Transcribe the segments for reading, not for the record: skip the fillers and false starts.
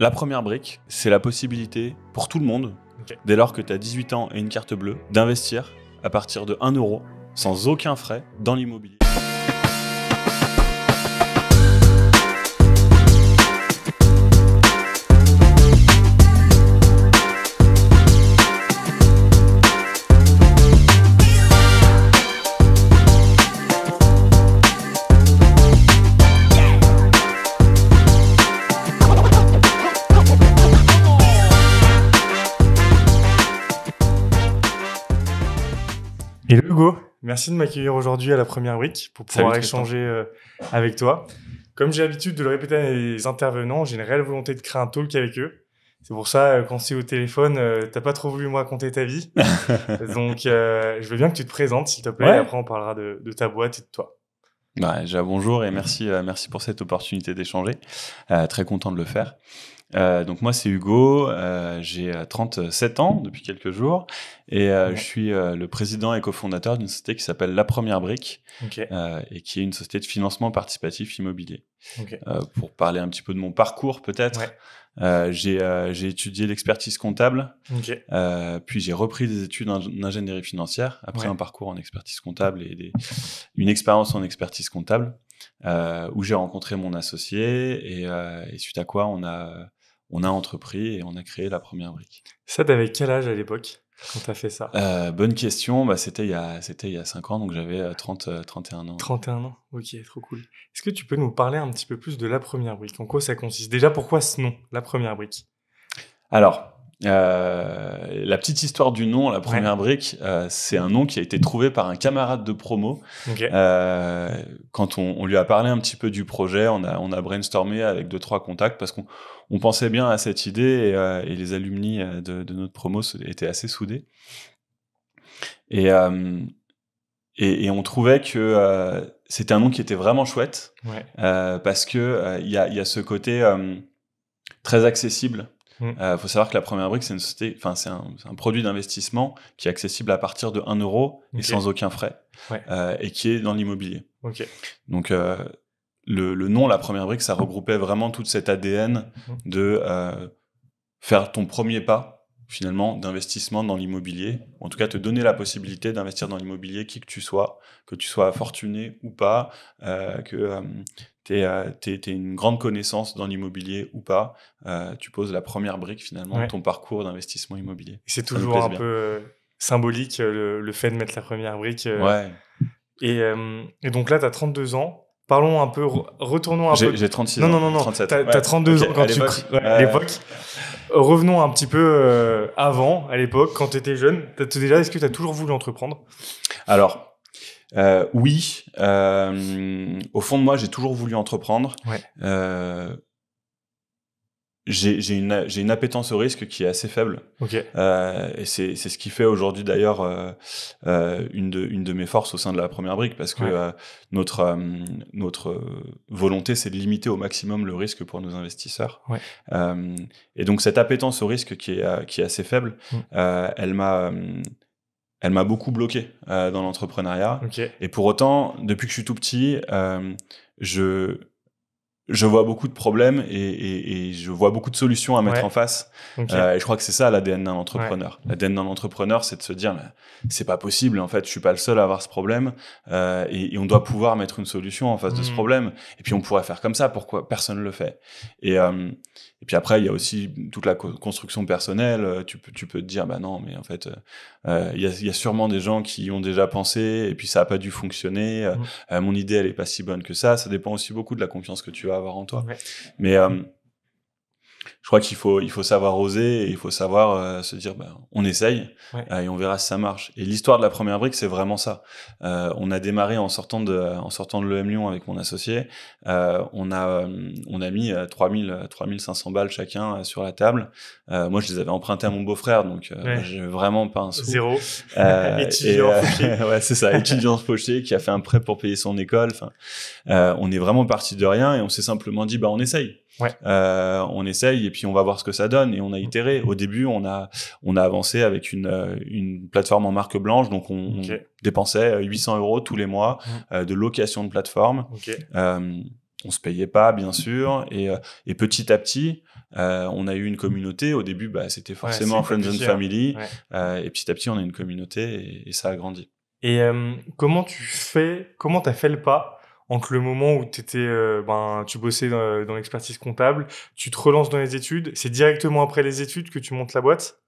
La première brique, c'est la possibilité pour tout le monde, dès lors que tu as 18 ans et une carte bleue, d'investir à partir de 1 euro, sans aucun frais, dans l'immobilier. Hello Hugo, merci de m'accueillir aujourd'hui à la première brique pour pouvoir échanger avec toi. Comme j'ai l'habitude de le répéter à mes intervenants, j'ai une réelle volonté de créer un talk avec eux. C'est pour ça, quand c'est au téléphone, t'as pas trop voulu me raconter ta vie. Donc, je veux bien que tu te présentes, s'il te plaît, et après on parlera de ta boîte et de toi. Déjà bonjour et merci pour cette opportunité d'échanger. Très content de le faire. Donc moi c'est Hugo, j'ai 37 ans depuis quelques jours et je suis le président et cofondateur d'une société qui s'appelle La Première Brique et qui est une société de financement participatif immobilier. Pour parler un petit peu de mon parcours peut-être, j'ai étudié l'expertise comptable, puis j'ai repris des études en ingénierie financière après un parcours en expertise comptable et une expérience en expertise comptable où j'ai rencontré mon associé et suite à quoi on a entrepris et on a créé La Première Brique. Ça, t'avais quel âge à l'époque quand t'as fait ça? Bonne question. C'était il y a 5 ans, donc j'avais 31 ans. 31 ans, ok, trop cool. Est-ce que tu peux nous parler un petit peu plus de La Première Brique? En quoi ça consiste? Déjà, pourquoi ce nom, La Première Brique? Alors, la petite histoire du nom, La Première Brique, c'est un nom qui a été trouvé par un camarade de promo. Quand on lui a parlé un petit peu du projet, on a brainstormé avec 2-3 contacts parce qu'on pensait bien à cette idée et les alumni de notre promo étaient assez soudés. Et on trouvait que c'était un nom qui était vraiment chouette parce que il y a ce côté très accessible. Faut savoir que La Première Brique, c'est une société, c'est un produit d'investissement qui est accessible à partir de 1 euro et sans aucun frais, et qui est dans l'immobilier. Donc, le nom La Première Brique, ça regroupait vraiment toute cette ADN de faire ton premier pas, finalement, d'investissement dans l'immobilier. En tout cas, te donner la possibilité d'investir dans l'immobilier, que tu sois fortuné ou pas, que t'aies une grande connaissance dans l'immobilier ou pas, tu poses la première brique finalement de ton parcours d'investissement immobilier. C'est toujours un peu symbolique le fait de mettre la première brique. Et donc là, tu as 32 ans. Parlons un peu, retournons un peu. J'ai 36 ans. Non, 37. T'as 32 ans quand à l'époque. Revenons un petit peu avant, à l'époque, quand tu étais jeune. Déjà, est-ce que tu as toujours voulu entreprendre? Alors, oui. Au fond de moi, j'ai toujours voulu entreprendre. J'ai une appétence au risque qui est assez faible. Et c'est ce qui fait aujourd'hui d'ailleurs une de mes forces au sein de La Première Brique, parce que notre volonté, c'est de limiter au maximum le risque pour nos investisseurs. Et donc cette appétence au risque qui est assez faible, elle m'a beaucoup bloqué dans l'entrepreneuriat. Et pour autant, depuis que je suis tout petit, je vois beaucoup de problèmes et je vois beaucoup de solutions à mettre en face. Et je crois que c'est ça l'ADN d'un entrepreneur. L'ADN d'un entrepreneur, c'est de se dire, c'est pas possible, en fait, je suis pas le seul à avoir ce problème, et on doit pouvoir mettre une solution en face de ce problème. Et puis on pourrait faire comme ça, pourquoi personne le fait? Et puis après, il y a aussi toute la construction personnelle. Tu peux te dire, non, mais en fait, il y a sûrement des gens qui y ont déjà pensé et puis ça a pas dû fonctionner. Mon idée, elle est pas si bonne que ça. Ça dépend aussi beaucoup de la confiance que tu vas avoir en toi. Mais je crois qu'il faut savoir oser et il faut savoir se dire, on essaye et on verra si ça marche. Et l'histoire de La Première Brique, c'est vraiment ça. On a démarré en sortant de l'EM Lyon avec mon associé. On a mis 3500 balles chacun sur la table. Moi, je les avais empruntés à mon beau-frère, donc j'ai vraiment pas un sou. Zéro. Étudiant fauché. C'est ça, étudiant fauché qui a fait un prêt pour payer son école. On est vraiment parti de rien et on s'est simplement dit, on essaye. On essaye et puis on va voir ce que ça donne, et on a itéré. Au début, on a avancé avec une plateforme en marque blanche, donc on dépensait 800 € tous les mois de location de plateforme. On se payait pas, bien sûr, et petit à petit, On a eu une communauté. Au début, c'était forcément Friends and Family. Et petit à petit, on a une communauté et ça a grandi. Et comment t'as fait le pas entre le moment où tu bossais dans l'expertise comptable, tu te relances dans les études, c'est directement après les études que tu montes la boîte?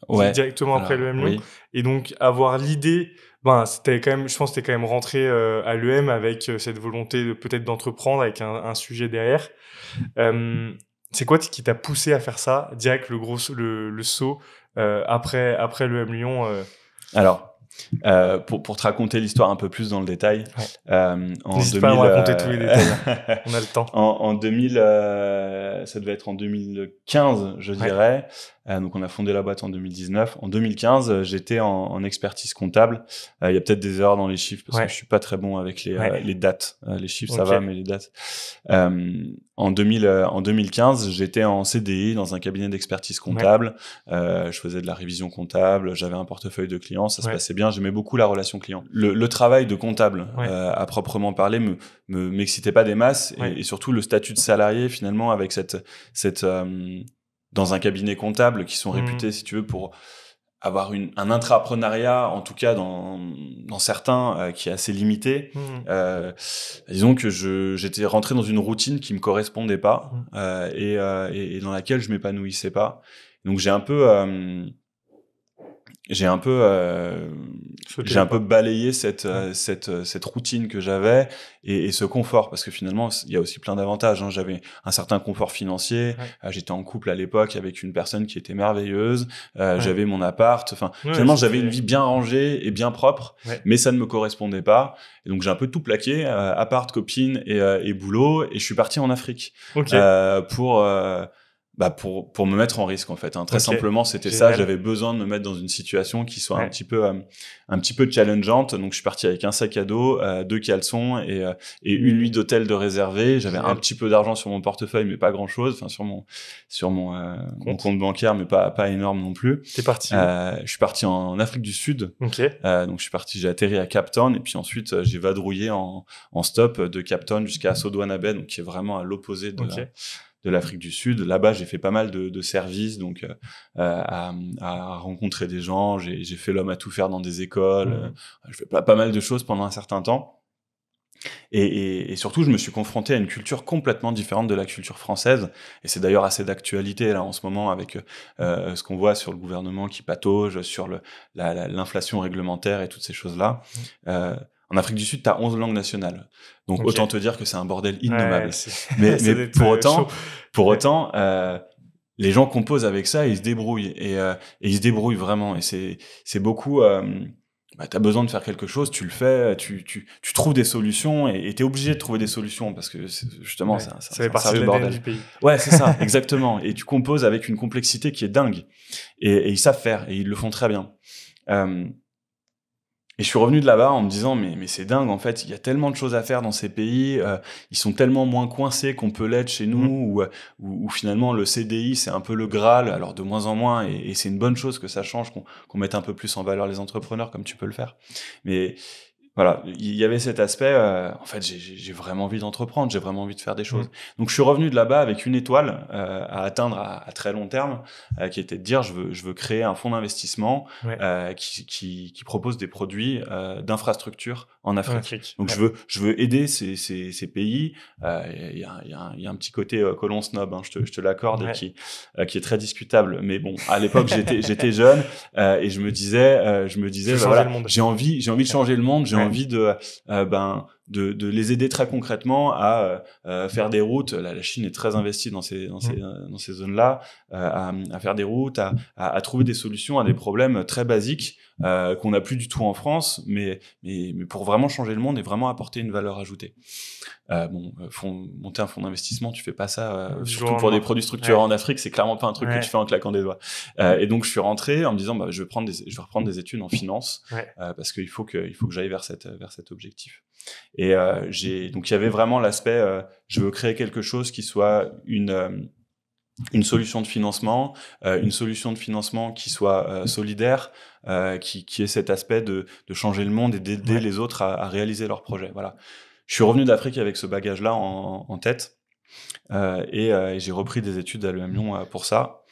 Ouais. Directement après l'EM Lyon. Oui. Et donc, avoir l'idée, je pense que t'es quand même rentré à l'EM avec cette volonté peut-être d'entreprendre avec un sujet derrière. C'est quoi qui t'a poussé à faire ça, direct le saut après l'EM Lyon Alors, pour te raconter l'histoire un peu plus dans le détail, n'hésite pas à me raconter tous les détails, on a le temps. En 2000, ça devait être en 2015, je dirais. Donc on a fondé la boîte en 2019. En 2015, j'étais en expertise comptable. Il y a peut-être des erreurs dans les chiffres parce que je suis pas très bon avec les dates. Les chiffres ça va, mais les dates. En 2015, j'étais en CDI dans un cabinet d'expertise comptable. Je faisais de la révision comptable. J'avais un portefeuille de clients. Ça se passait bien. J'aimais beaucoup la relation client. Le travail de comptable, à proprement parler, m'excitait pas des masses et surtout le statut de salarié finalement avec cette dans un cabinet comptable qui sont réputés, si tu veux, pour avoir un intrapreneuriat, en tout cas dans certains, qui est assez limité. Disons que j'étais rentré dans une routine qui me correspondait pas et dans laquelle je m'épanouissais pas. Donc j'ai un peu balayé cette routine que j'avais et ce confort, parce que finalement il y a aussi plein d'avantages, hein. J'avais un certain confort financier, j'étais en couple à l'époque avec une personne qui était merveilleuse, j'avais mon appart, finalement j'avais une vie bien rangée et bien propre, mais ça ne me correspondait pas, et donc j'ai un peu tout plaqué, appart, copine et boulot, et je suis parti en Afrique pour me mettre en risque, en fait, hein. Très simplement, c'était ça. J'avais besoin de me mettre dans une situation qui soit un petit peu challengeante. Donc, je suis parti avec un sac à dos, 2 caleçons et une nuit d'hôtel de réservé. J'avais un petit peu d'argent sur mon portefeuille, mais pas grand chose. Enfin, sur mon compte bancaire, mais pas énorme non plus. T'es parti où? Je suis parti en Afrique du Sud. Donc, j'ai atterri à Cape Town et puis ensuite, j'ai vadrouillé en stop de Cape Town jusqu'à Sodwana Bay, donc qui est vraiment à l'opposé de l'Afrique du Sud. Là-bas, j'ai fait pas mal de services, donc à rencontrer des gens. J'ai fait l'homme à tout faire dans des écoles. Je fais pas mal de choses pendant un certain temps. Et surtout, je me suis confronté à une culture complètement différente de la culture française. Et c'est d'ailleurs assez d'actualité là en ce moment avec ce qu'on voit sur le gouvernement qui patauge, sur l'inflation réglementaire et toutes ces choses-là. En Afrique du Sud, tu as 11 langues nationales. Donc, autant te dire que c'est un bordel innommable. Mais pour autant, les gens composent avec ça et ils se débrouillent. Et ils se débrouillent vraiment. Et c'est beaucoup... t'as besoin de faire quelque chose, tu le fais, tu trouves des solutions et t'es obligé de trouver des solutions parce que justement, ça fait partie du bordel. Du pays. Ouais, c'est ça, exactement. Et tu composes avec une complexité qui est dingue. Et ils savent faire et ils le font très bien. Et je suis revenu de là-bas en me disant mais c'est dingue, en fait, il y a tellement de choses à faire dans ces pays, ils sont tellement moins coincés qu'on peut l'être chez nous, où finalement le CDI c'est un peu le Graal, alors de moins en moins, et c'est une bonne chose que ça change, qu'on mette un peu plus en valeur les entrepreneurs comme tu peux le faire. Mais voilà, il y avait cet aspect, en fait, j'ai vraiment envie d'entreprendre, j'ai vraiment envie de faire des choses. Donc, je suis revenu de là-bas avec une étoile à atteindre à très long terme, qui était de dire, je veux créer un fonds d'investissement qui propose des produits d'infrastructure en Afrique. Donc, je veux aider ces pays. Il y a un petit côté colon snob, hein, je te l'accorde, qui est très discutable. Mais bon, à l'époque, j'étais jeune et je me disais, voilà, j'ai envie de changer le monde. J'ai envie de les aider très concrètement à faire des routes. La Chine est très investie dans ces zones-là, à faire des routes, à trouver des solutions à des problèmes très basiques qu'on n'a plus du tout en France, mais pour vraiment changer le monde et vraiment apporter une valeur ajoutée. Monter un fonds d'investissement, tu fais pas ça, surtout pour des produits structurés en Afrique, c'est clairement pas un truc que tu fais en claquant des doigts. Et donc je suis rentré en me disant, je vais reprendre des études en finance, parce qu'il faut que j'aille vers cet objectif. Et donc il y avait vraiment l'aspect, je veux créer quelque chose qui soit une solution de financement, qui soit solidaire, qui ait cet aspect de changer le monde et d'aider les autres à réaliser leurs projets. Voilà. Je suis revenu d'Afrique avec ce bagage-là en tête. Et j'ai repris des études à l'EM Lyon pour ça.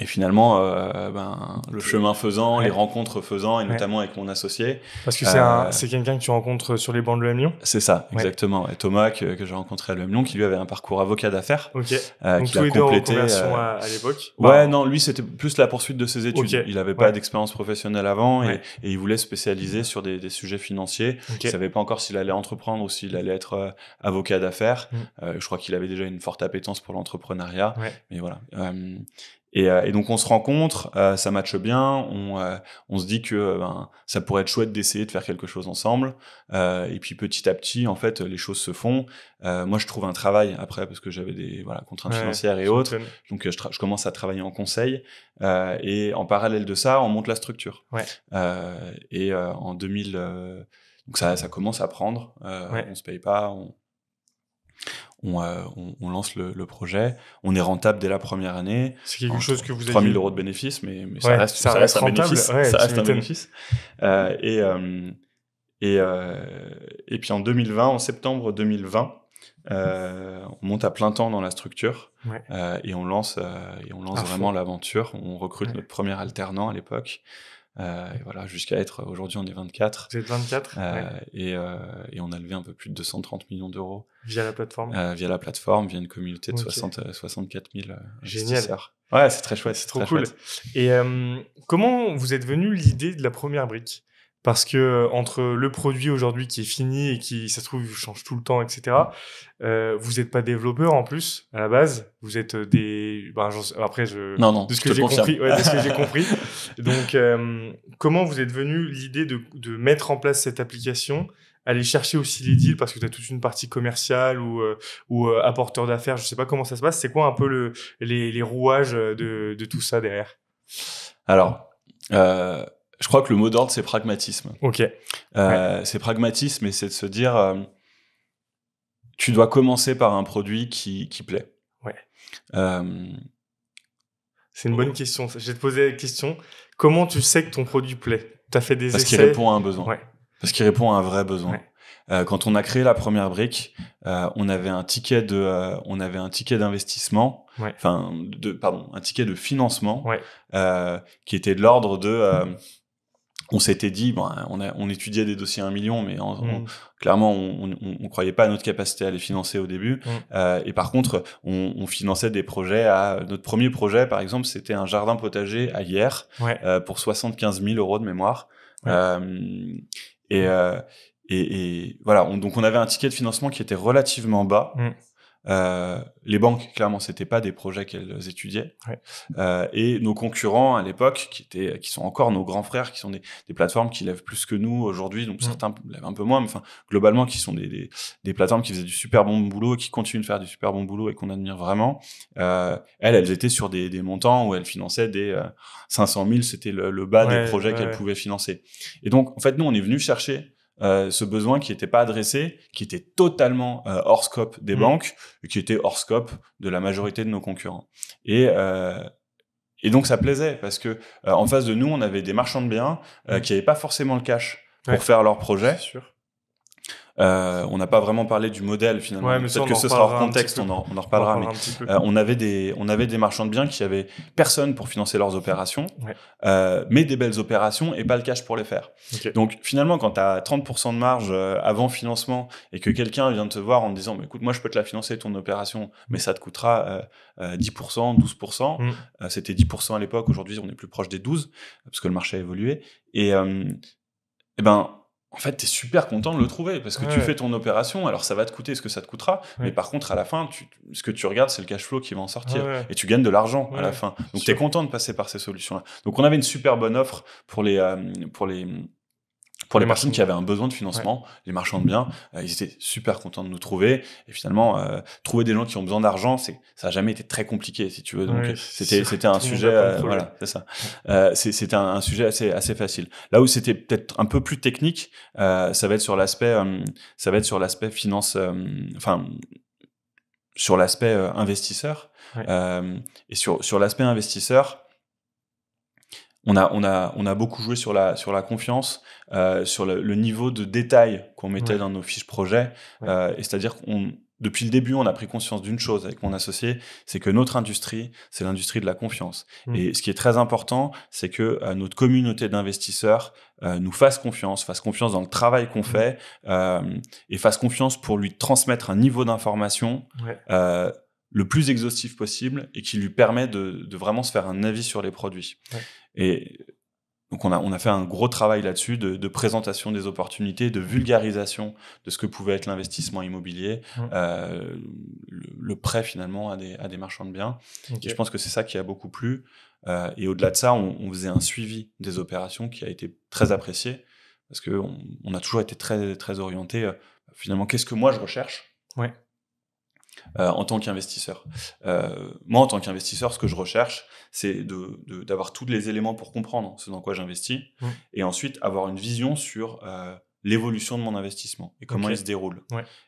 Et finalement, le chemin faisant, les rencontres faisant, et notamment avec mon associé. Parce que c'est quelqu'un que tu rencontres sur les bancs de l'EM Lyon ? C'est ça, exactement. Et Thomas, que j'ai rencontré à l'EM Lyon, qui lui avait un parcours avocat d'affaires. Ok. Donc tous les deux en reconversion à l'époque ? Ouais, non, lui, c'était plus la poursuite de ses études. Okay. Il n'avait pas d'expérience professionnelle avant et il voulait se spécialiser sur des sujets financiers. Il ne savait pas encore s'il allait entreprendre ou s'il allait être avocat d'affaires. Je crois qu'il avait déjà une forte appétence pour l'entrepreneuriat. Mais voilà. Et donc on se rencontre, ça matche bien, on se dit que ça pourrait être chouette d'essayer de faire quelque chose ensemble. Et puis petit à petit, en fait, les choses se font. Moi, je trouve un travail après parce que j'avais des contraintes financières et autres. Donc je commence à travailler en conseil. Et en parallèle de ça, on monte la structure. En 2000, donc ça commence à prendre. On se paye pas. On lance le projet, on est rentable dès la première année. C'est quelque chose que vous avez 3 000 € de bénéfice, mais ça reste un bénéfice. Ça reste un bénéfice. Et puis en 2020, en septembre 2020, on monte à plein temps dans la structure et on lance vraiment l'aventure. On recrute notre premier alternant à l'époque. Et voilà, jusqu'à être, aujourd'hui on est 24. Vous êtes 24 et on a levé un peu plus de 230 millions d'euros. Via la plateforme via une communauté de 64 000 Génial. Ouais, c'est très chouette. C'est trop cool. Et comment vous êtes venu l'idée de la première brique ? Parce que entre le produit aujourd'hui qui est fini et qui, ça se trouve, change tout le temps, etc., vous n'êtes pas développeur en plus, à la base. Vous êtes des... après, Non, de ce que j'ai compris. De ce que j'ai compris. Donc, comment vous êtes venu l'idée de mettre en place cette application, aller chercher aussi les deals, parce que tu as toute une partie commerciale ou apporteur d'affaires, je ne sais pas comment ça se passe. C'est quoi un peu les rouages de tout ça derrière ? Alors... je crois que le mot d'ordre, c'est pragmatisme. Ok. C'est pragmatisme et c'est de se dire, tu dois commencer par un produit qui plaît. Ouais. C'est une bonne question. Je vais te poser la question. Comment tu sais que ton produit plaît ? Tu as fait des essais ? Parce qu'il répond à un besoin. Ouais. Parce qu'il répond à un vrai besoin. Ouais. Quand on a créé la première brique, on avait un ticket d'investissement, un ticket de financement, qui était de l'ordre de... on s'était dit, on étudiait des dossiers à 1 million, mais clairement, on croyait pas à notre capacité à les financer au début. Et par contre, on finançait des projets. Notre premier projet, par exemple, c'était un jardin potager à Hyères, pour 75 000 € de mémoire. Et voilà, donc on avait un ticket de financement qui était relativement bas. Les banques, clairement, c'était pas des projets qu'elles étudiaient. Et nos concurrents à l'époque, qui sont encore nos grands frères, qui sont des plateformes qui lèvent plus que nous aujourd'hui, donc certains lèvent un peu moins, mais globalement, qui sont des plateformes qui faisaient du super bon boulot, qui continuent de faire du super bon boulot et qu'on admire vraiment. Elles étaient sur des montants où elles finançaient des 500 000, c'était le bas des projets qu'elles pouvaient financer. Et donc, en fait, nous, on est venu chercher ce besoin qui n'était pas adressé, qui était totalement hors scope des banques, et qui était hors scope de la majorité de nos concurrents. Et donc ça plaisait, parce que en face de nous, on avait des marchands de biens qui n'avaient pas forcément le cash pour faire leur projet. C'est sûr. On n'a pas vraiment parlé du modèle finalement. Peut-être que ce sera hors contexte, on en reparlera. Mais on avait des marchands de biens qui avaient personne pour financer leurs opérations, mais des belles opérations et pas le cash pour les faire. Donc finalement, quand tu as 30% de marge avant financement et que quelqu'un vient de te voir en te disant écoute, moi je peux te la financer ton opération, mais ça te coûtera 10%, 12%. C'était 10% à l'époque, aujourd'hui on est plus proche des 12% parce que le marché a évolué. Et en fait, t'es super content de le trouver parce que tu fais ton opération, alors ça va te coûter ce que ça te coûtera, mais par contre, à la fin, ce que tu regardes, c'est le cash flow qui va en sortir et tu gagnes de l'argent à la fin. Donc, t'es content de passer par ces solutions-là. Donc, on avait une super bonne offre pour les personnes qui avaient un besoin de financement, les marchands de biens, ils étaient super contents de nous trouver. Et finalement, trouver des gens qui ont besoin d'argent, ça a jamais été très compliqué, si tu veux. Donc, c'était un sujet, voilà, c'est ça. C'était un sujet assez facile. Là où c'était peut-être un peu plus technique, ça va être sur l'aspect finance, sur l'aspect investisseur. Et sur l'aspect investisseur, on a beaucoup joué sur la confiance, sur le niveau de détail qu'on mettait dans nos fiches projets. Et c'est-à-dire depuis le début, on a pris conscience d'une chose avec mon associé, c'est que notre industrie, c'est l'industrie de la confiance. Et ce qui est très important, c'est que notre communauté d'investisseurs nous fasse confiance dans le travail qu'on fait, et fasse confiance pour lui transmettre un niveau d'information le plus exhaustif possible et qui lui permet de vraiment se faire un avis sur les produits. Et donc on a fait un gros travail là-dessus de présentation des opportunités, de vulgarisation de ce que pouvait être l'investissement immobilier, le prêt finalement à des marchands de biens. Et je pense que c'est ça qui a beaucoup plu. Et au-delà de ça, on faisait un suivi des opérations qui a été très apprécié parce que on a toujours été très très orienté. Finalement, qu'est-ce que moi je recherche en tant qu'investisseur. Moi, en tant qu'investisseur, ce que je recherche, c'est d'avoir tous les éléments pour comprendre ce dans quoi j'investis, et ensuite avoir une vision sur l'évolution de mon investissement et comment il se déroule.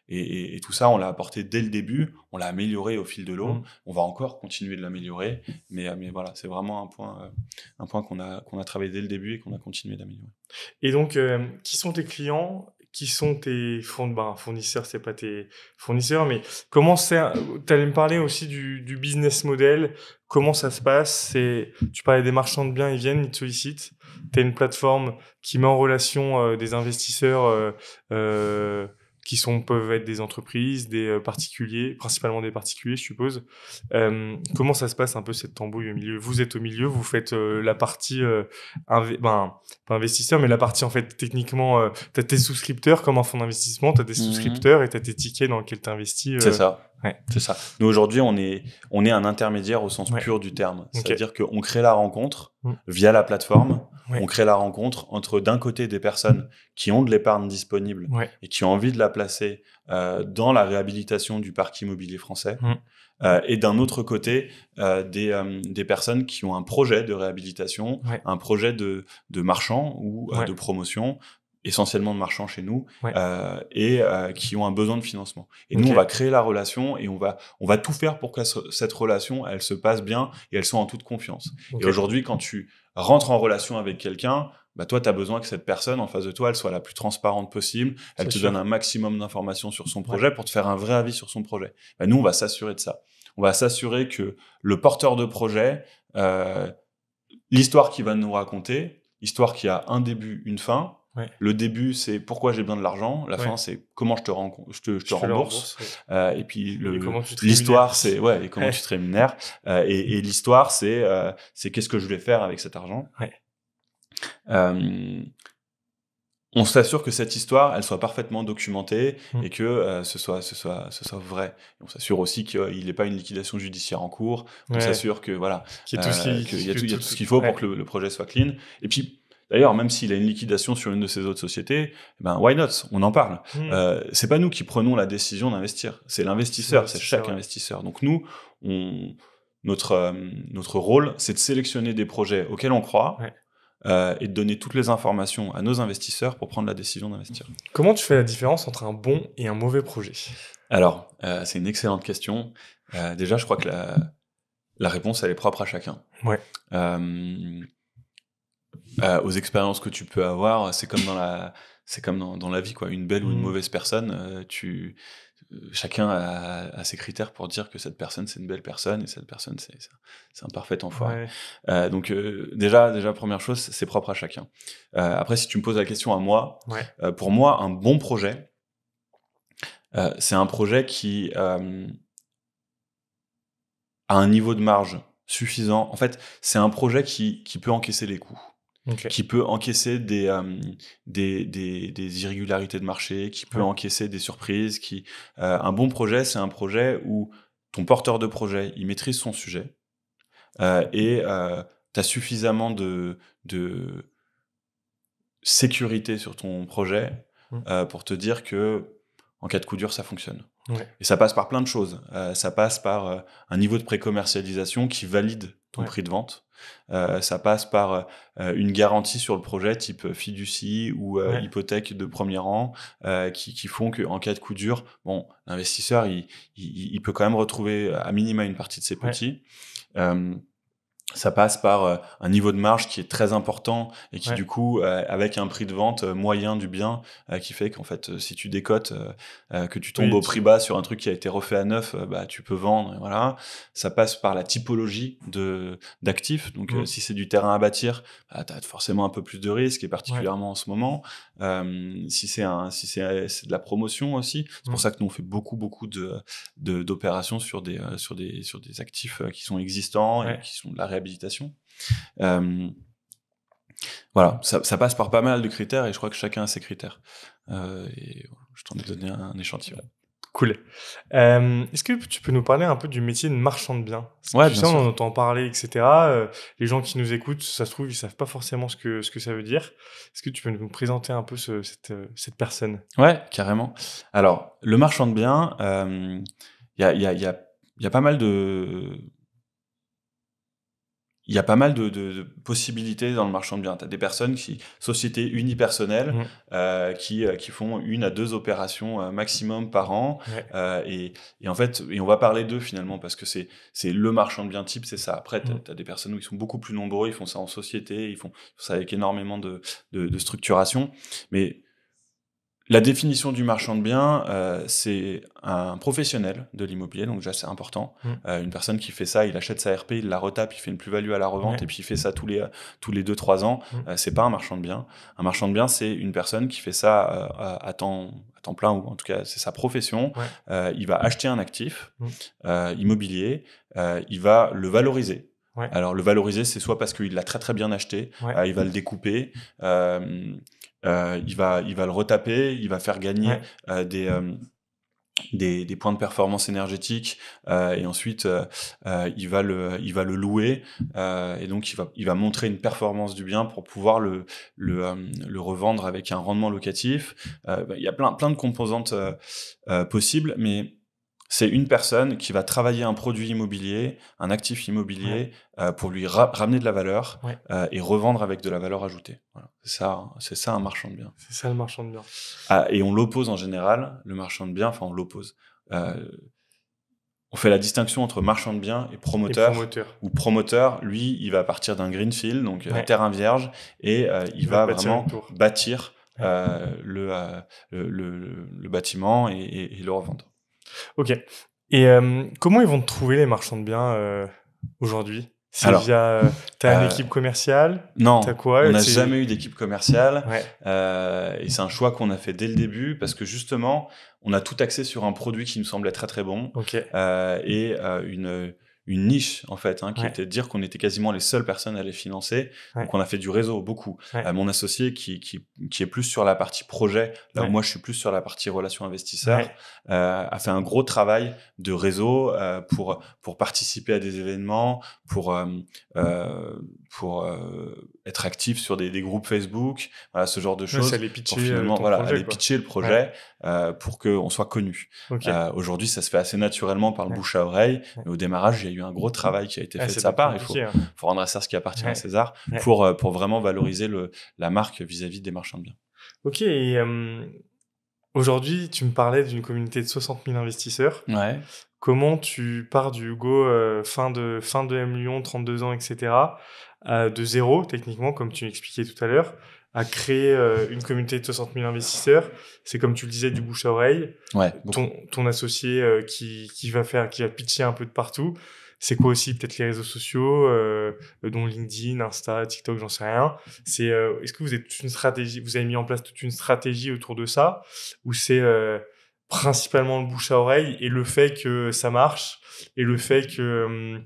Et tout ça, on l'a apporté dès le début, on l'a amélioré au fil de l'eau, on va encore continuer de l'améliorer, mais voilà, c'est vraiment un point qu'on a travaillé dès le début et qu'on a continué d'améliorer. Et donc, qui sont tes clients ? Qui sont tes fournisseurs, c'est pas tes fournisseurs, mais comment c'est, t'allais me parler aussi du business model, comment ça se passe, tu parlais des marchands de biens, ils viennent, ils te sollicitent, t'as une plateforme qui met en relation des investisseurs qui peuvent être des entreprises, des particuliers, principalement des particuliers, je suppose. Comment ça se passe un peu cette tambouille au milieu ? Vous êtes au milieu, vous faites la partie, pas investisseur, mais la partie en fait techniquement, t'as tes souscripteurs comme un fonds d'investissement, t'as des souscripteurs et t'as tes tickets dans lesquels t'investis. C'est ça. C'est ça. Nous aujourd'hui, on est un intermédiaire au sens pur du terme. C'est-à-dire qu'on crée la rencontre via la plateforme. On crée la rencontre entre d'un côté des personnes qui ont de l'épargne disponible et qui ont envie de la placer dans la réhabilitation du parc immobilier français. Et d'un autre côté, des personnes qui ont un projet de réhabilitation, un projet de marchand ou de promotion, essentiellement de marchands chez nous, et qui ont un besoin de financement. Et nous, on va créer la relation et on va tout faire pour que cette relation, elle se passe bien et elle soit en toute confiance. Et aujourd'hui, quand tu rentres en relation avec quelqu'un, toi, tu as besoin que cette personne en face de toi, elle soit la plus transparente possible, elle te donne un maximum d'informations sur son projet pour te faire un vrai avis sur son projet. Nous, on va s'assurer de ça. On va s'assurer que le porteur de projet, l'histoire qu'il va nous raconter, l'histoire qui a un début, une fin. Le début, c'est pourquoi j'ai besoin de l'argent. La fin, c'est comment je te rembourse. Et puis l'histoire, c'est et comment tu te rémunères. Et l'histoire, c'est qu'est-ce que je vais faire avec cet argent. On s'assure que cette histoire, elle soit parfaitement documentée et que ce soit vrai. Et on s'assure aussi qu'il n'ait pas une liquidation judiciaire en cours. On s'assure que qu'il y a tout ce qu'il faut pour que le projet soit clean. Et puis d'ailleurs, même s'il a une liquidation sur une de ses autres sociétés, why not ? On en parle. C'est pas nous qui prenons la décision d'investir, c'est l'investisseur, c'est chaque investisseur. Donc nous, notre rôle, c'est de sélectionner des projets auxquels on croit et de donner toutes les informations à nos investisseurs pour prendre la décision d'investir. Comment tu fais la différence entre un bon et un mauvais projet ? Alors, c'est une excellente question. Déjà, je crois que la réponse, elle est propre à chacun. Aux expériences que tu peux avoir, c'est comme dans la vie, quoi. Une belle ou une mauvaise personne, chacun a ses critères pour dire que cette personne c'est une belle personne et cette personne c'est un parfait enfoiré. Donc déjà première chose, c'est propre à chacun. Après, si tu me poses la question à moi, pour moi, un bon projet, c'est un projet qui a un niveau de marge suffisant. En fait, c'est un projet qui peut encaisser les coûts. Qui peut encaisser des irrégularités de marché, qui peut encaisser des surprises. Un bon projet, c'est un projet où ton porteur de projet, il maîtrise son sujet et tu as suffisamment de sécurité sur ton projet pour te dire que en cas de coup dur, ça fonctionne. Et ça passe par plein de choses. Ça passe par un niveau de précommercialisation qui valide ton prix de vente. Ça passe par une garantie sur le projet type fiducie ou hypothèque de premier rang qui font qu'en cas de coup dur, l'investisseur il peut quand même retrouver à minima une partie de ses petits. ça passe par un niveau de marge qui est très important et qui du coup, avec un prix de vente moyen du bien, qui fait qu'en fait, si tu décotes, que tu tombes au prix bas sur un truc qui a été refait à neuf, bah tu peux vendre. Et voilà, ça passe par la typologie d'actifs. Donc, si c'est du terrain à bâtir, bah, t'as forcément un peu plus de risques et particulièrement en ce moment. Si c'est de la promotion aussi, c'est pour ça que nous on fait beaucoup d'opérations sur des actifs qui sont existants et qui sont de la réhabilitation. Voilà, ça passe par pas mal de critères et je crois que chacun a ses critères. Et je t'en ai donné un échantillon. Cool. Est-ce que tu peux nous parler un peu du métier de marchand de biens? Ouais, bien sûr. On en entend parler, etc. Les gens qui nous écoutent, ça se trouve, ils savent pas forcément ce que ça veut dire. Est-ce que tu peux nous présenter un peu cette personne? Ouais, carrément. Alors, le marchand de biens, y a pas mal de... Il y a pas mal de possibilités dans le marchand de biens. Tu as des personnes sociétés unipersonnelles, qui font 1 à 2 opérations maximum par an. Et en fait, on va parler d'eux finalement, parce que c'est le marchand de biens type, c'est ça. Après, tu as des personnes où ils sont beaucoup plus nombreux, ils font ça en société, ils font ça avec énormément de structuration. Mais la définition du marchand de biens, c'est un professionnel de l'immobilier, donc déjà c'est important. Une personne qui fait ça, il achète sa RP, il la retape, il fait une plus-value à la revente, et puis il fait ça tous les 2-3 ans. C'est pas un marchand de biens. Un marchand de biens, c'est une personne qui fait ça à temps plein, ou en tout cas c'est sa profession. Il va acheter un actif immobilier, il va le valoriser. Alors le valoriser, c'est soit parce qu'il l'a très très bien acheté, il va le découper, il va le retaper, il va faire gagner des points de performance énergétique, et ensuite il va le louer, et donc il va montrer une performance du bien pour pouvoir le revendre avec un rendement locatif. Il y a plein de composantes possibles, mais c'est une personne qui va travailler un produit immobilier, un actif immobilier, pour lui ramener de la valeur, et revendre avec de la valeur ajoutée. Voilà. C'est ça un marchand de biens. C'est ça le marchand de biens. Et on l'oppose en général, le marchand de biens, enfin on l'oppose. On fait la distinction entre marchand de biens et promoteur. Ou promoteur, lui, il va partir d'un greenfield, donc terrain vierge, et il va vraiment bâtir le bâtiment et le revendre. Ok. Et comment ils vont te trouver les marchands de biens aujourd'hui? C'est via t'as une équipe commerciale? Non, t'as quoi? On n'a jamais eu d'équipe commerciale. Et c'est un choix qu'on a fait dès le début, parce que justement, on a tout axé sur un produit qui nous semblait très très bon, et une niche en fait, qui était de dire qu'on était quasiment les seules personnes à les financer. Donc on a fait du réseau beaucoup. Mon associé qui est plus sur la partie projet, là où moi je suis plus sur la partie relation investisseur, a fait un gros travail de réseau pour participer à des événements, pour être actif sur des groupes Facebook, voilà, ce genre de choses. Aller pitcher le projet pour qu'on soit connu. Aujourd'hui, ça se fait assez naturellement par le bouche à oreille, mais au démarrage, il y a eu un gros travail qui a été fait de sa part. Il faut rendre à César ce qui appartient à César, pour vraiment valoriser la marque vis-à-vis des marchands de biens. Ok, et aujourd'hui, tu me parlais d'une communauté de 60 000 investisseurs. Comment tu pars du Hugo fin de M Lyon, 32 ans, etc., de zéro, techniquement, comme tu m'expliquais tout à l'heure, à créer une communauté de 60 000 investisseurs? C'est comme tu le disais, du bouche à oreille. Ton associé qui va pitcher un peu de partout. C'est quoi aussi peut-être les réseaux sociaux, dont LinkedIn, Insta, TikTok, j'en sais rien. Est-ce que vous avez mis en place toute une stratégie autour de ça, ou c'est principalement le bouche à oreille et le fait que ça marche, et le fait que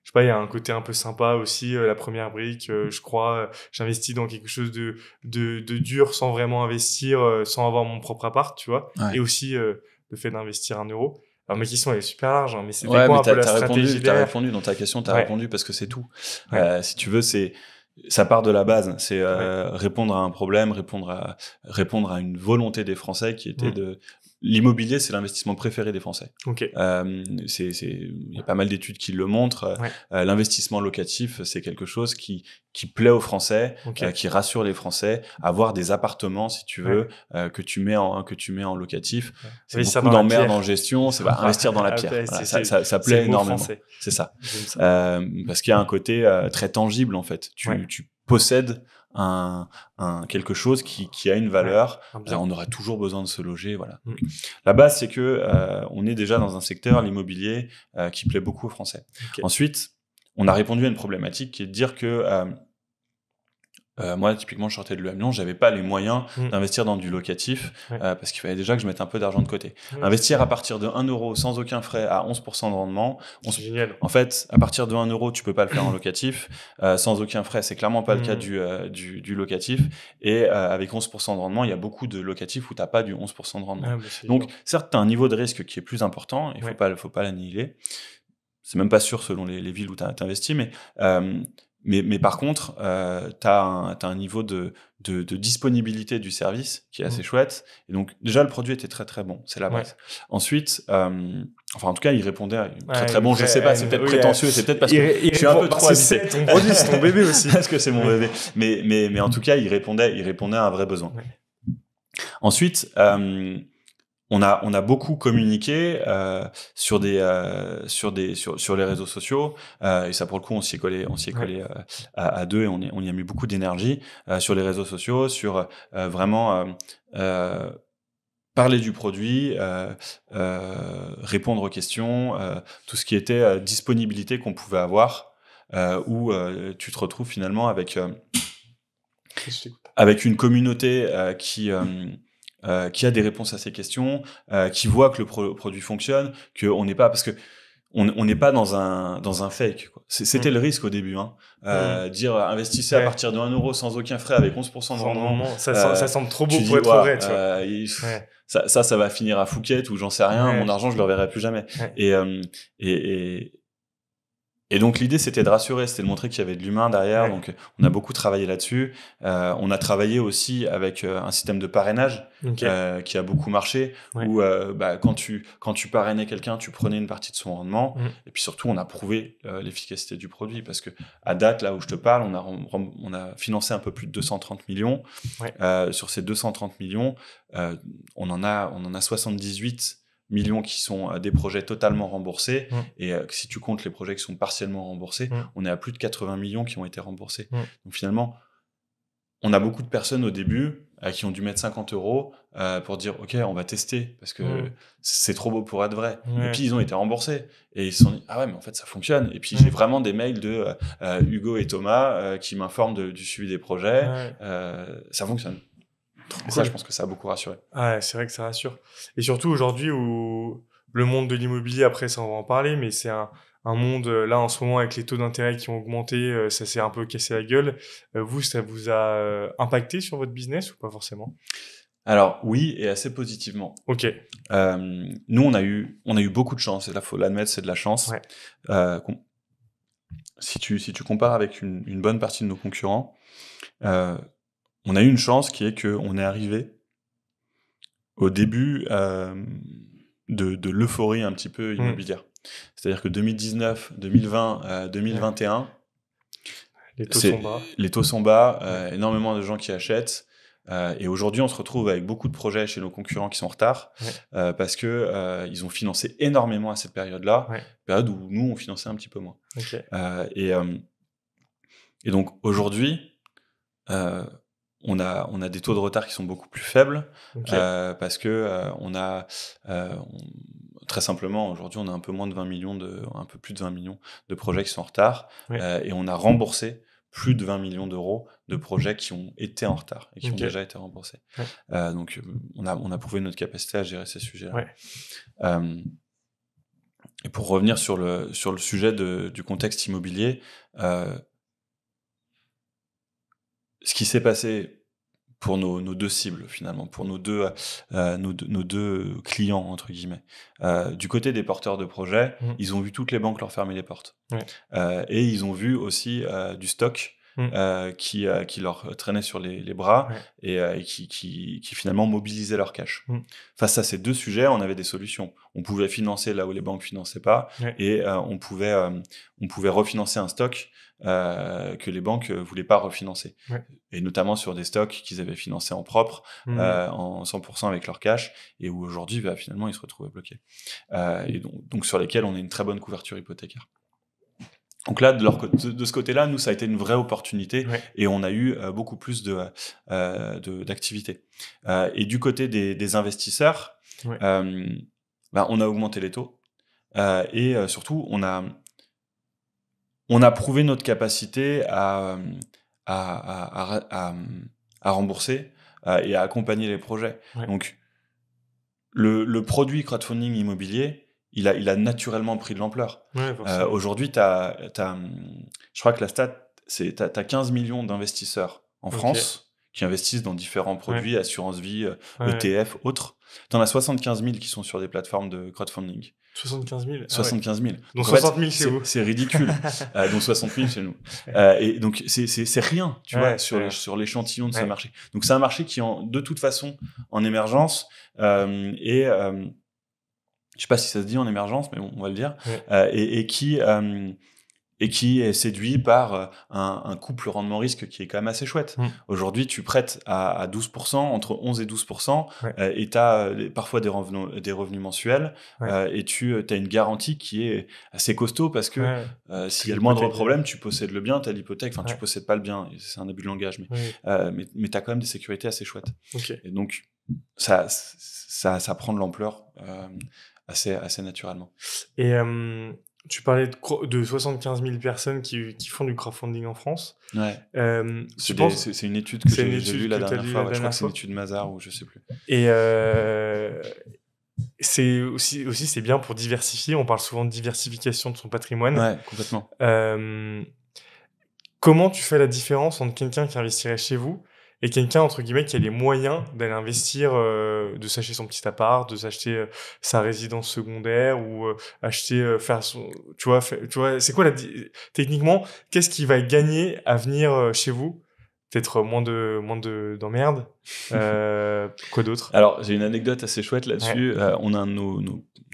je sais pas, il y a un côté un peu sympa aussi, la première brique, je crois, j'investis dans quelque chose de dur sans vraiment investir, sans avoir mon propre appart, tu vois. Et aussi le fait d'investir 1 euro. Alors ma question elle est super large, mais c'était quoi un peu la stratégie derrière? T'as répondu dans ta question, répondu, parce que c'est tout. Si tu veux, ça part de la base, c'est répondre à un problème, répondre à une volonté des Français qui était l'immobilier, c'est l'investissement préféré des Français. Ok. Il y a pas mal d'études qui le montrent. L'investissement locatif, c'est quelque chose qui plaît aux Français, qui rassure les Français. Avoir des appartements, si tu veux, que tu mets en locatif. C'est beaucoup d'emmerdes en gestion. C'est investir dans la pierre. Ça plaît énormément. C'est ça. Parce qu'il y a un côté très tangible, en fait. Tu possèdes quelque chose qui a une valeur. On aura toujours besoin de se loger, voilà. La base, c'est que on est déjà dans un secteur, l'immobilier, qui plaît beaucoup aux Français. Ensuite, on a répondu à une problématique qui est de dire que moi, typiquement, je sortais de l'EM, j'avais pas les moyens d'investir dans du locatif parce qu'il fallait déjà que je mette un peu d'argent de côté. Investir à partir de 1 euro sans aucun frais à 11% de rendement. C'est génial. En fait, à partir de 1 euro, tu peux pas le faire en locatif. Sans aucun frais, c'est clairement pas le cas du locatif. Et avec 11% de rendement, il y a beaucoup de locatifs où t'as pas du 11% de rendement. Donc, certes, t'as un niveau de risque qui est plus important. Il faut pas l'annihiler. C'est même pas sûr selon les villes où t'as investi, mais par contre, t'as un niveau de disponibilité du service qui est assez chouette. Et donc, déjà, le produit était très, très bon. C'est la base. Ensuite, en tout cas, il répondait très, très bon. Je sais pas, c'est peut-être prétentieux. C'est peut-être parce que je suis un peu trop habité. C'est ton produit, c'est ton bébé aussi. Parce que c'est mon bébé. Mais en tout cas, il répondait à un vrai besoin. Ensuite, on a beaucoup communiqué sur les réseaux sociaux et ça pour le coup on s'y est collé à deux et on y a mis beaucoup d'énergie sur les réseaux sociaux, sur vraiment parler du produit, répondre aux questions, tout ce qui était disponibilité qu'on pouvait avoir, où tu te retrouves finalement avec une communauté qui a des réponses à ces questions, qui voit que le produit fonctionne, qu'on n'est pas parce que on n'est pas dans un fake, quoi. C'était le risque au début, dire investissez à partir de 1 euro sans aucun frais avec 11% de rendement. Ça semble trop beau pour être vrai, tu vois. Ça va finir à Phuket ou j'en sais rien, mon argent je le reverrai plus jamais. Et donc l'idée c'était de rassurer, c'était de montrer qu'il y avait de l'humain derrière. Donc on a beaucoup travaillé là-dessus. On a travaillé aussi avec un système de parrainage qui a beaucoup marché. Où quand tu parrainais quelqu'un, tu prenais une partie de son rendement. Et puis surtout on a prouvé l'efficacité du produit parce que à date là où je te parle, on a financé un peu plus de 230 millions. Sur ces 230 millions, on en a 78 millions qui sont des projets totalement remboursés et si tu comptes les projets qui sont partiellement remboursés, on est à plus de 80 millions qui ont été remboursés. Donc finalement, on a beaucoup de personnes au début qui ont dû mettre 50 euros pour dire ok, on va tester parce que c'est trop beau pour être vrai. Et puis ils ont été remboursés et ils se sont dit ah ouais mais en fait ça fonctionne. Et puis j'ai vraiment des mails de Hugo et Thomas qui m'informent du suivi des projets. Ça fonctionne. Et ça, je pense que ça a beaucoup rassuré. C'est vrai que ça rassure. Et surtout aujourd'hui où le monde de l'immobilier, après ça on va en parler, mais c'est un monde, là en ce moment avec les taux d'intérêt qui ont augmenté, ça s'est un peu cassé la gueule. Vous, ça vous a impacté sur votre business ou pas forcément ? Alors oui, et assez positivement. Ok. Nous, on a eu beaucoup de chance, et là, faut l'admettre, c'est de la chance. Si tu compares avec une bonne partie de nos concurrents, on a eu une chance qui est qu'on est arrivé au début de l'euphorie un petit peu immobilière. C'est-à-dire que 2019, 2020, 2021, les taux sont bas, énormément de gens qui achètent. Et aujourd'hui, on se retrouve avec beaucoup de projets chez nos concurrents qui sont en retard parce que ils ont financé énormément à cette période-là, période où nous, on finançait un petit peu moins. Et donc aujourd'hui, on a des taux de retard qui sont beaucoup plus faibles parce que très simplement aujourd'hui on a un peu plus de 20 millions de projets qui sont en retard et on a remboursé plus de 20 millions d'euros de projets qui ont été en retard et qui ont déjà été remboursés. Donc on a prouvé notre capacité à gérer ces sujets-là. Et pour revenir sur le sujet du contexte immobilier, ce qui s'est passé pour nos deux cibles finalement, pour nos deux clients entre guillemets, du côté des porteurs de projets, ils ont vu toutes les banques leur fermer les portes, et ils ont vu aussi du stock qui leur traînaient sur les bras et qui finalement mobilisaient leur cash. Face à ces deux sujets, on avait des solutions. On pouvait financer là où les banques finançaient pas et on pouvait refinancer un stock que les banques voulaient pas refinancer. Et notamment sur des stocks qu'ils avaient financés en propre, en 100% avec leur cash, et où aujourd'hui, finalement, ils se retrouvaient bloqués. Et donc sur lesquels on a une très bonne couverture hypothécaire. Donc là, de ce côté-là, nous, ça a été une vraie opportunité et on a eu beaucoup plus d'activité. Et du côté des investisseurs, on a augmenté les taux et surtout, on a prouvé notre capacité à rembourser et à accompagner les projets. Donc, le produit crowdfunding immobilier, il a naturellement pris de l'ampleur. Aujourd'hui, je crois que la stat, c'est t'as 15 millions d'investisseurs en France qui investissent dans différents produits, assurance vie, ETF, autres. T'en as 75 000 qui sont sur des plateformes de crowdfunding. 75 000 75 000. Donc 60 000 chez vous. C'est ridicule. Donc 60 000 chez nous. Et donc c'est rien, tu vois, sur l'échantillon de ce marché. Donc c'est un marché qui est de toute façon en émergence et je sais pas si ça se dit en émergence, mais bon, on va le dire, et qui est séduit par un couple rendement-risque qui est quand même assez chouette. Aujourd'hui, tu prêtes à 12%, entre 11 et 12%, et tu as parfois des revenus mensuels, et tu as une garantie qui est assez costaud parce que s'il y a le moindre problème, tu possèdes le bien, tu as l'hypothèque, enfin tu possèdes pas le bien, c'est un abus de langage, mais tu as quand même des sécurités assez chouettes. Et donc, ça prend de l'ampleur assez naturellement. Et tu parlais de 75 000 personnes qui font du crowdfunding en France. C'est une étude que j'ai lue la dernière fois. Je crois que c'est une étude Mazars ou je sais plus. Et c'est aussi c'est bien pour diversifier. On parle souvent de diversification de son patrimoine. Ouais, complètement. Comment tu fais la différence entre quelqu'un qui investirait chez vous et quelqu'un, entre guillemets, qui a les moyens d'aller investir, de s'acheter son petit appart, de s'acheter sa résidence secondaire ou acheter, faire son... Tu vois, c'est quoi techniquement, qu'est-ce qui va gagner à venir chez vous? Peut-être moins d'emmerdes. Quoi d'autre? Alors, j'ai une anecdote assez chouette là-dessus. On a un de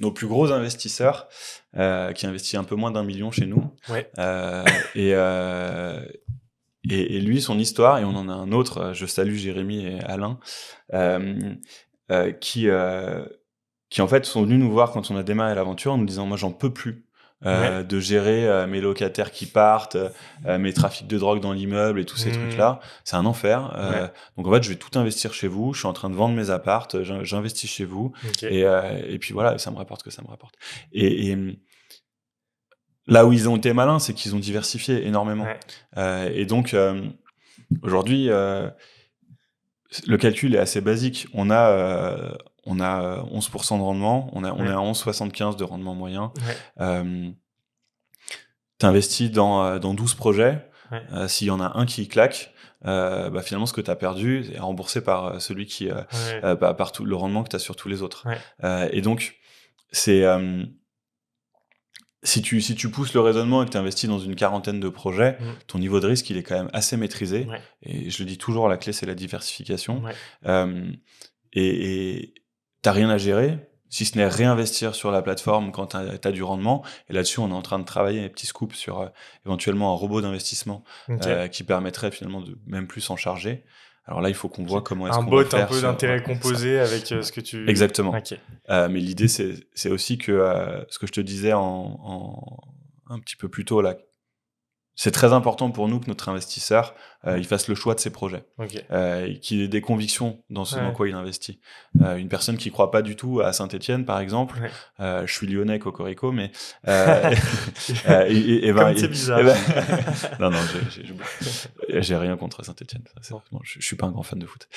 nos plus gros investisseurs qui investit un peu moins d'1 million chez nous. Et lui, son histoire, et on en a un autre, je salue Jérémy et Alain, qui en fait sont venus nous voir quand on a démarré l'aventure en nous disant « Moi, j'en peux plus de gérer mes locataires qui partent, mes trafics de drogue dans l'immeuble et tous ces trucs-là. C'est un enfer. Donc en fait, je vais tout investir chez vous. Je suis en train de vendre mes appartes. J'investis chez vous. Et puis voilà, ça me rapporte ce que ça me rapporte. » Et là où ils ont été malins, c'est qu'ils ont diversifié énormément. Et donc, aujourd'hui, le calcul est assez basique. On a 11% de rendement, on est à 11,75 de rendement moyen. Tu investis dans 12 projets. S'il y en a un qui claque, finalement, ce que tu as perdu est remboursé par celui qui, par tout le rendement que tu as sur tous les autres. Et donc, c'est... Si tu pousses le raisonnement et que tu investis dans une quarantaine de projets, ton niveau de risque, il est quand même assez maîtrisé. Et je le dis toujours, la clé, c'est la diversification. Et t'as rien à gérer, si ce n'est réinvestir sur la plateforme quand t'as du rendement. Et là-dessus, on est en train de travailler un petit scoop sur éventuellement un robot d'investissement qui permettrait finalement de même plus s'en charger. Alors là, il faut qu'on voit comment est-ce qu'on va faire. Un bot un peu d'intérêt composé avec ce que tu... Exactement. Mais l'idée, c'est aussi que ce que je te disais un petit peu plus tôt, là, c'est très important pour nous que notre investisseur il fasse le choix de ses projets, qu'il ait des convictions dans ce dans quoi il investit. Une personne qui croit pas du tout à Saint-Étienne, par exemple, je suis lyonnais, cocorico, mais c'est bizarre. Non, j'ai rien contre Saint-Étienne. Je suis pas un grand fan de foot.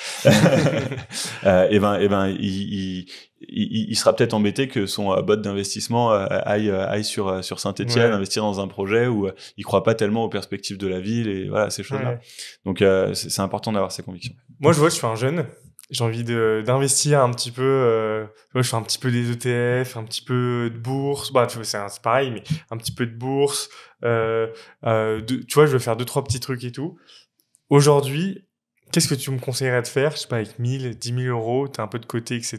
Il sera peut-être embêté que son bot d'investissement aille sur Saint-Étienne, investir dans un projet où il croit pas tellement aux perspectives de la ville et voilà ces choses-là. Donc c'est important d'avoir ces convictions. Moi je suis un jeune j'ai envie d'investir un petit peu. Je fais un petit peu des ETF, un petit peu de bourse. Bah, tu vois, c'est pareil, mais un petit peu de bourse. Tu vois, je veux faire 2-3 petits trucs et tout. Aujourd'hui, qu'est-ce que tu me conseillerais de faire? Je sais pas, avec 1000, 10 000 euros, t'as un peu de côté, etc.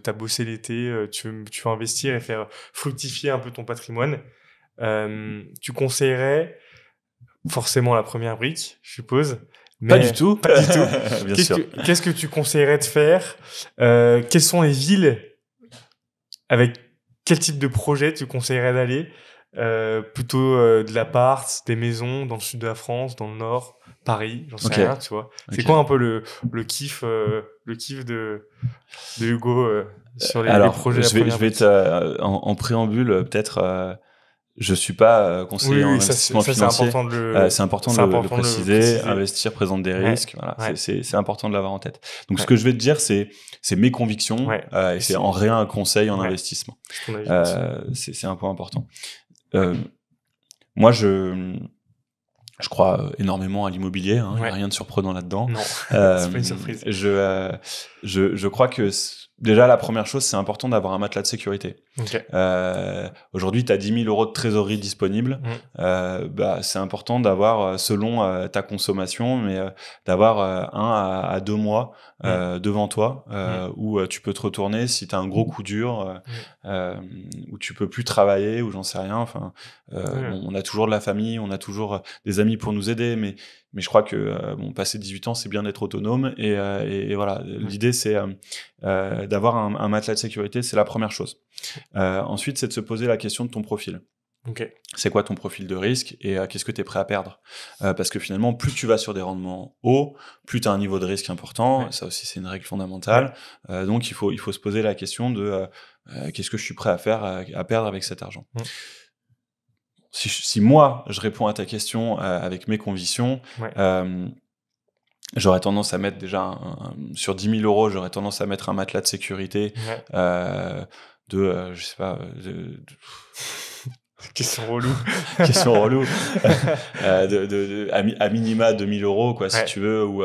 T'as bossé l'été, tu veux investir et faire fructifier un peu ton patrimoine. Tu conseillerais forcément la première brique, je suppose. Pas du tout. Pas du tout. Bien sûr. Qu'est-ce que tu conseillerais de faire? Quelles sont les villes avec quel type de projet tu conseillerais d'aller? Plutôt de l'appart, des maisons dans le sud de la France, dans le nord, Paris, j'en sais rien, tu vois. C'est quoi un peu le kiff de Hugo sur les projets? Je vais être en préambule peut-être. Je suis pas conseiller en investissement financier. C'est important de le préciser. Investir présente des risques. Voilà, c'est important de l'avoir en tête. Donc, ce que je vais te dire, c'est mes convictions et c'est en rien un conseil en investissement. C'est un point important. Moi, je crois énormément à l'immobilier. Il n'y a rien de surprenant là-dedans. Non, c'est pas une surprise. Je crois que déjà, la première chose, c'est important d'avoir un matelas de sécurité. Okay. Aujourd'hui, tu as 10 000 euros de trésorerie disponible. C'est important d'avoir, selon ta consommation, mais d'avoir 1 à 2 mois devant toi où tu peux te retourner si tu as un gros coup dur, où tu peux plus travailler, ou j'en sais rien. Enfin, on a toujours de la famille, on a toujours des amis pour nous aider, mais je crois que passer 18 ans, c'est bien d'être autonome. Et voilà, l'idée, c'est d'avoir un matelas de sécurité, c'est la première chose. Ensuite, c'est de se poser la question de ton profil. Okay. C'est quoi ton profil de risque et qu'est-ce que tu es prêt à perdre? Parce que finalement, plus tu vas sur des rendements hauts, plus tu as un niveau de risque important. Ça aussi, c'est une règle fondamentale. Donc, il faut se poser la question de qu'est-ce que je suis prêt à faire, à perdre avec cet argent. Si moi, je réponds à ta question avec mes convictions, j'aurais tendance à mettre déjà sur 10 000 euros, j'aurais tendance à mettre un matelas de sécurité je sais pas... Question relou. Question relou. À minima 2 000 euros, quoi, si tu veux, ou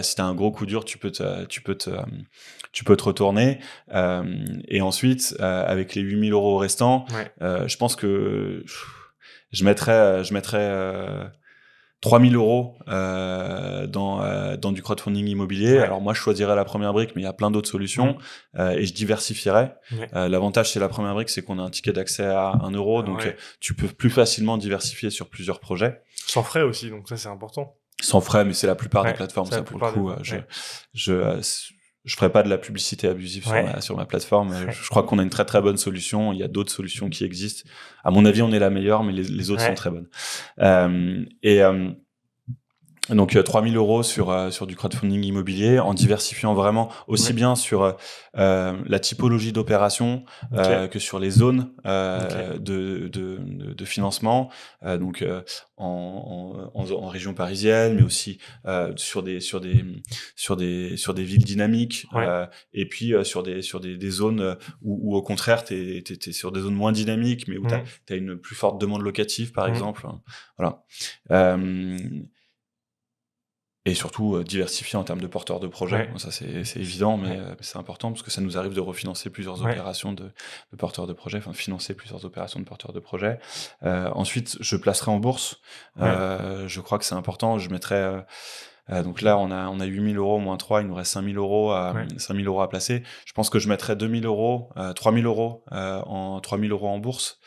si t'as un gros coup dur, tu peux te retourner. Et ensuite, avec les 8 000 euros restants, je pense que je mettrais 3 000 euros dans du crowdfunding immobilier. Alors moi, je choisirais la première brique, mais il y a plein d'autres solutions et je diversifierais. L'avantage, c'est la première brique, c'est qu'on a un ticket d'accès à 1 euro, donc tu peux plus facilement diversifier sur plusieurs projets. Sans frais aussi, donc ça, c'est important. Sans frais, mais c'est la plupart des plateformes, ça, pour le coup. Je ferai pas de la publicité abusive sur ma plateforme. Je crois qu'on a une très très bonne solution. Il y a d'autres solutions qui existent. À mon avis, on est la meilleure, mais les autres sont très bonnes. Donc 3 000 euros sur du crowdfunding immobilier, en diversifiant vraiment aussi bien sur la typologie d'opération que sur les zones de financement, donc en région parisienne, mais aussi sur des villes dynamiques, et puis sur des zones où au contraire t'es sur des zones moins dynamiques, mais où t'as une plus forte demande locative, par exemple. Voilà. Et surtout diversifier en termes de porteurs de projets. Ça, c'est évident, mais c'est important parce que ça nous arrive de refinancer plusieurs opérations de porteurs de projets, enfin financer plusieurs opérations de porteurs de projets. Ensuite, je placerai en bourse. Je crois que c'est important. Je mettrai... donc là, on a 8 000 euros moins 3, il nous reste 5 000 euros à placer. Je pense que je mettrai 2 000 euros, 3 000 euros en bourse.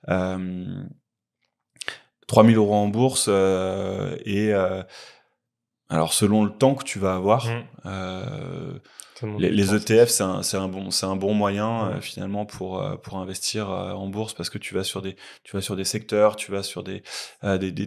3 000 euros en bourse alors, selon le temps que tu vas avoir, les ETF, c'est un bon moyen finalement pour investir en bourse, parce que tu vas sur des secteurs, tu vas sur des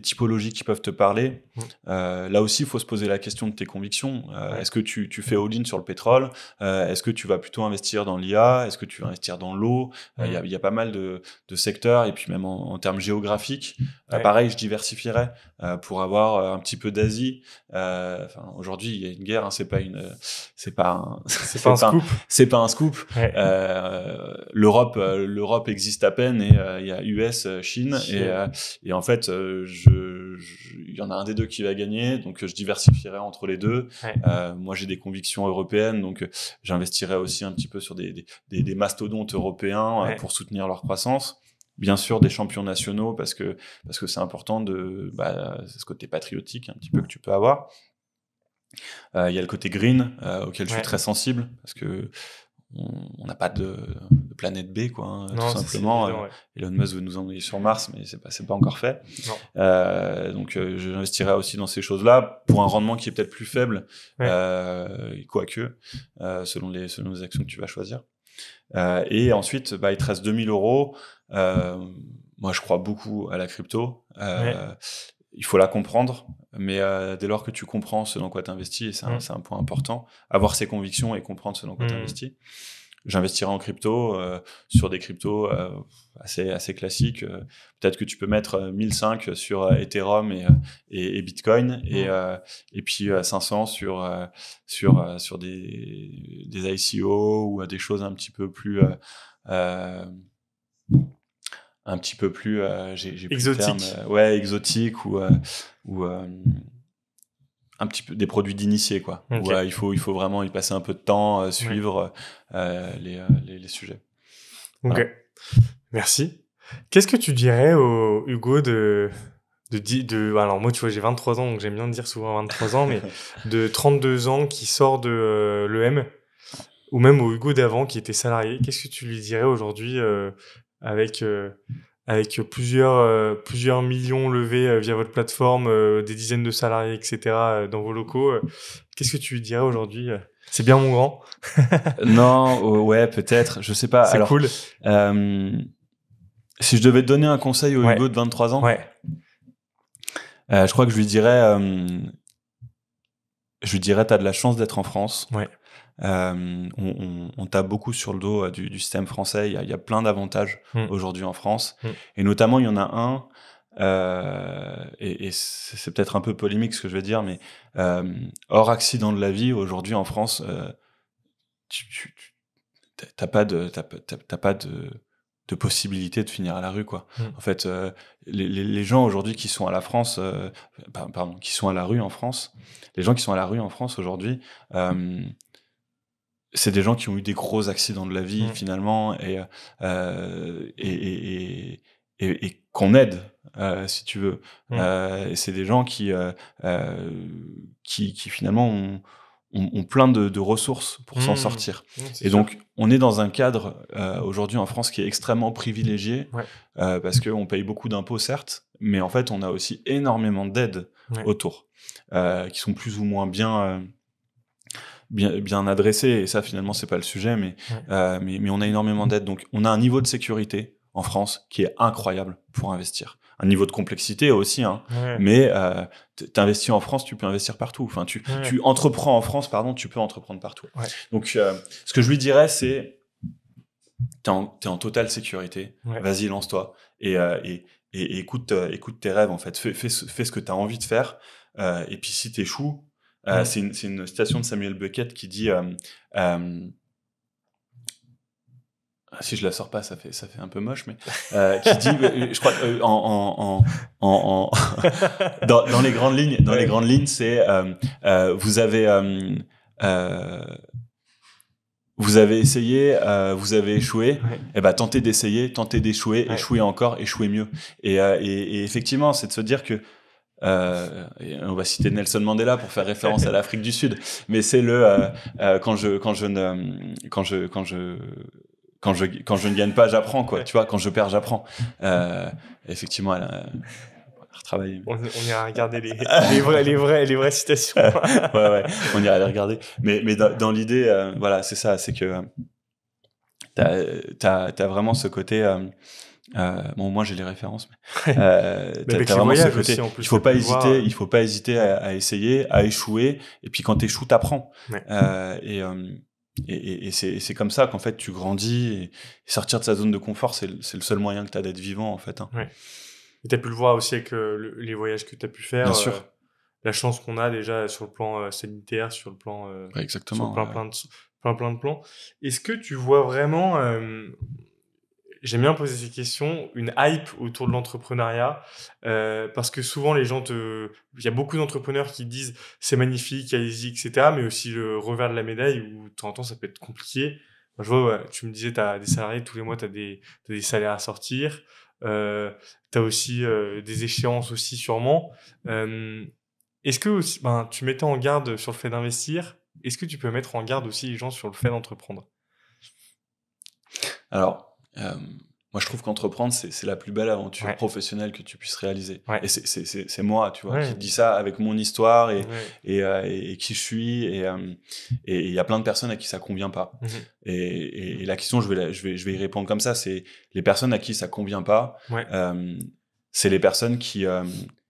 typologies qui peuvent te parler. Là aussi, il faut se poser la question de tes convictions. Est-ce que tu fais all-in sur le pétrole? Est-ce que tu vas plutôt investir dans l'IA? Est-ce que tu vas investir dans l'eau? Il y a pas mal de secteurs, et puis même en termes géographiques. Pareil, je diversifierais pour avoir un petit peu d'Asie. Aujourd'hui, il y a une guerre, c'est pas c'est pas un scoop. Ouais. L'Europe existe à peine et il y a US, Chine et en fait, il y en a un des deux qui va gagner, donc je diversifierai entre les deux. Ouais. Moi, j'ai des convictions européennes, donc j'investirai aussi un petit peu sur des mastodontes européens pour soutenir leur croissance. Bien sûr, des champions nationaux parce que c'est important c'est ce côté patriotique un petit peu que tu peux avoir. Il y a le côté green auquel je suis très sensible parce que on n'a pas de planète B, quoi, hein, non, tout simplement. Évident, Elon Musk veut nous envoyer sur Mars, mais c'est pas encore fait. Donc, j'investirai aussi dans ces choses-là pour un rendement qui est peut-être plus faible, quoique, selon les actions que tu vas choisir. Et ensuite, il te reste 2 000 €. Moi, je crois beaucoup à la crypto. Il faut la comprendre, mais dès lors que tu comprends ce dans quoi tu investis, et c'est un point important, avoir ses convictions et comprendre ce dans quoi tu investis. J'investirai en crypto, sur des cryptos assez classiques. Peut-être que tu peux mettre 1005 sur Ethereum et Bitcoin, et puis 500 sur des ICO ou des choses un petit peu plus j'ai exotique. Exotique ou un petit peu des produits d'initiés, quoi. Okay. Où il faut vraiment y passer un peu de temps, suivre les sujets. Ok, voilà. Merci. Qu'est-ce que tu dirais au Hugo alors moi, tu vois, j'ai 23 ans, donc j'aime bien dire souvent 23 ans, mais de 32 ans qui sort de l'EM, ou même au Hugo d'avant qui était salarié, qu'est-ce que tu lui dirais aujourd'hui avec plusieurs millions levés via votre plateforme, des dizaines de salariés, etc., dans vos locaux. Qu'est-ce que tu lui dirais aujourd'hui ? C'est bien, mon grand. Non, ouais, peut-être, je sais pas. C'est cool. Si je devais te donner un conseil au Hugo de 23 ans, je crois que je lui dirais, t'as de la chance d'être en France. Ouais. On tape beaucoup sur le dos du système français. Il y a plein d'avantages aujourd'hui en France, et notamment il y en a un, et c'est peut-être un peu polémique ce que je vais dire, mais hors accident de la vie aujourd'hui en France, t'as pas de possibilité de finir à la rue, quoi. En fait, les gens aujourd'hui qui sont à la France, qui sont à la rue en France, les gens qui sont à la rue en France aujourd'hui, c'est des gens qui ont eu des gros accidents de la vie finalement, et qu'on aide, si tu veux. Et c'est des gens qui finalement ont plein de ressources pour s'en sortir. Et sûr. Donc, on est dans un cadre aujourd'hui en France qui est extrêmement privilégié, parce qu'on paye beaucoup d'impôts, certes, mais en fait, on a aussi énormément d'aides autour, qui sont plus ou moins bien adressées. Et ça, finalement, c'est pas le sujet, mais on a énormément d'aides. Donc, on a un niveau de sécurité en France qui est incroyable pour investir. Un niveau de complexité aussi, hein. Mais t'investis en France, tu peux investir partout. Enfin, tu entreprends en France, tu peux entreprendre partout. Donc, ce que je lui dirais, c'est t'es en totale sécurité. Vas-y, lance-toi et écoute tes rêves, en fait. Fais ce que t'as envie de faire. Et puis, si t'échoues, c'est une citation de Samuel Beckett qui dit si je la sors pas, ça fait un peu moche, mais qui dit, je crois, dans les grandes lignes, c'est vous avez essayé, vous avez échoué, et tentez d'essayer, tentez d'échouer, échouez encore, échouez mieux. Et effectivement, c'est de se dire que on va citer Nelson Mandela pour faire référence à l'Afrique du Sud, mais c'est quand je ne gagne pas, j'apprends, quoi. Tu vois, quand je perds, j'apprends. Effectivement, elle a retravaillé. On ira regarder les vraies citations. ouais, on ira les regarder. Mais dans l'idée, voilà, c'est ça, c'est que t'as vraiment ce côté. Bon, moi j'ai les références, mais t'as vraiment ce côté. Aussi, il faut pas hésiter à essayer, à échouer, et puis quand t'échoues, t'apprends. Et c'est comme ça qu'en fait tu grandis, et sortir de sa zone de confort, c'est le seul moyen que t'as d'être vivant, en fait, hein. Et t'as pu le voir aussi avec les voyages que t'as pu faire. Bien sûr. La chance qu'on a déjà sur le plan sanitaire, sur le plan exactement, plein de plein de plans. Est-ce que tu vois vraiment, j'aime bien poser ces questions, une hype autour de l'entrepreneuriat, parce que souvent il y a beaucoup d'entrepreneurs qui disent c'est magnifique, allez-y, etc. Mais aussi le revers de la médaille où de temps en temps ça peut être compliqué. Moi, je vois, ouais, tu me disais, tu as des salariés, tous les mois, tu as des salaires à sortir. Tu as aussi des échéances aussi sûrement. Est-ce que aussi, tu mettais en garde sur le fait d'investir? Est-ce que tu peux mettre en garde aussi les gens sur le fait d'entreprendre? Alors, moi, je trouve qu'entreprendre, c'est la plus belle aventure Ouais. professionnelle que tu puisses réaliser. Ouais. Et c'est moi, tu vois, Ouais. qui dis ça avec mon histoire Ouais. et qui je suis. Et il y a plein de personnes à qui ça convient pas. Mhm. Et la question, je vais y répondre comme ça, c'est les personnes à qui ça convient pas, Ouais. c'est les personnes qui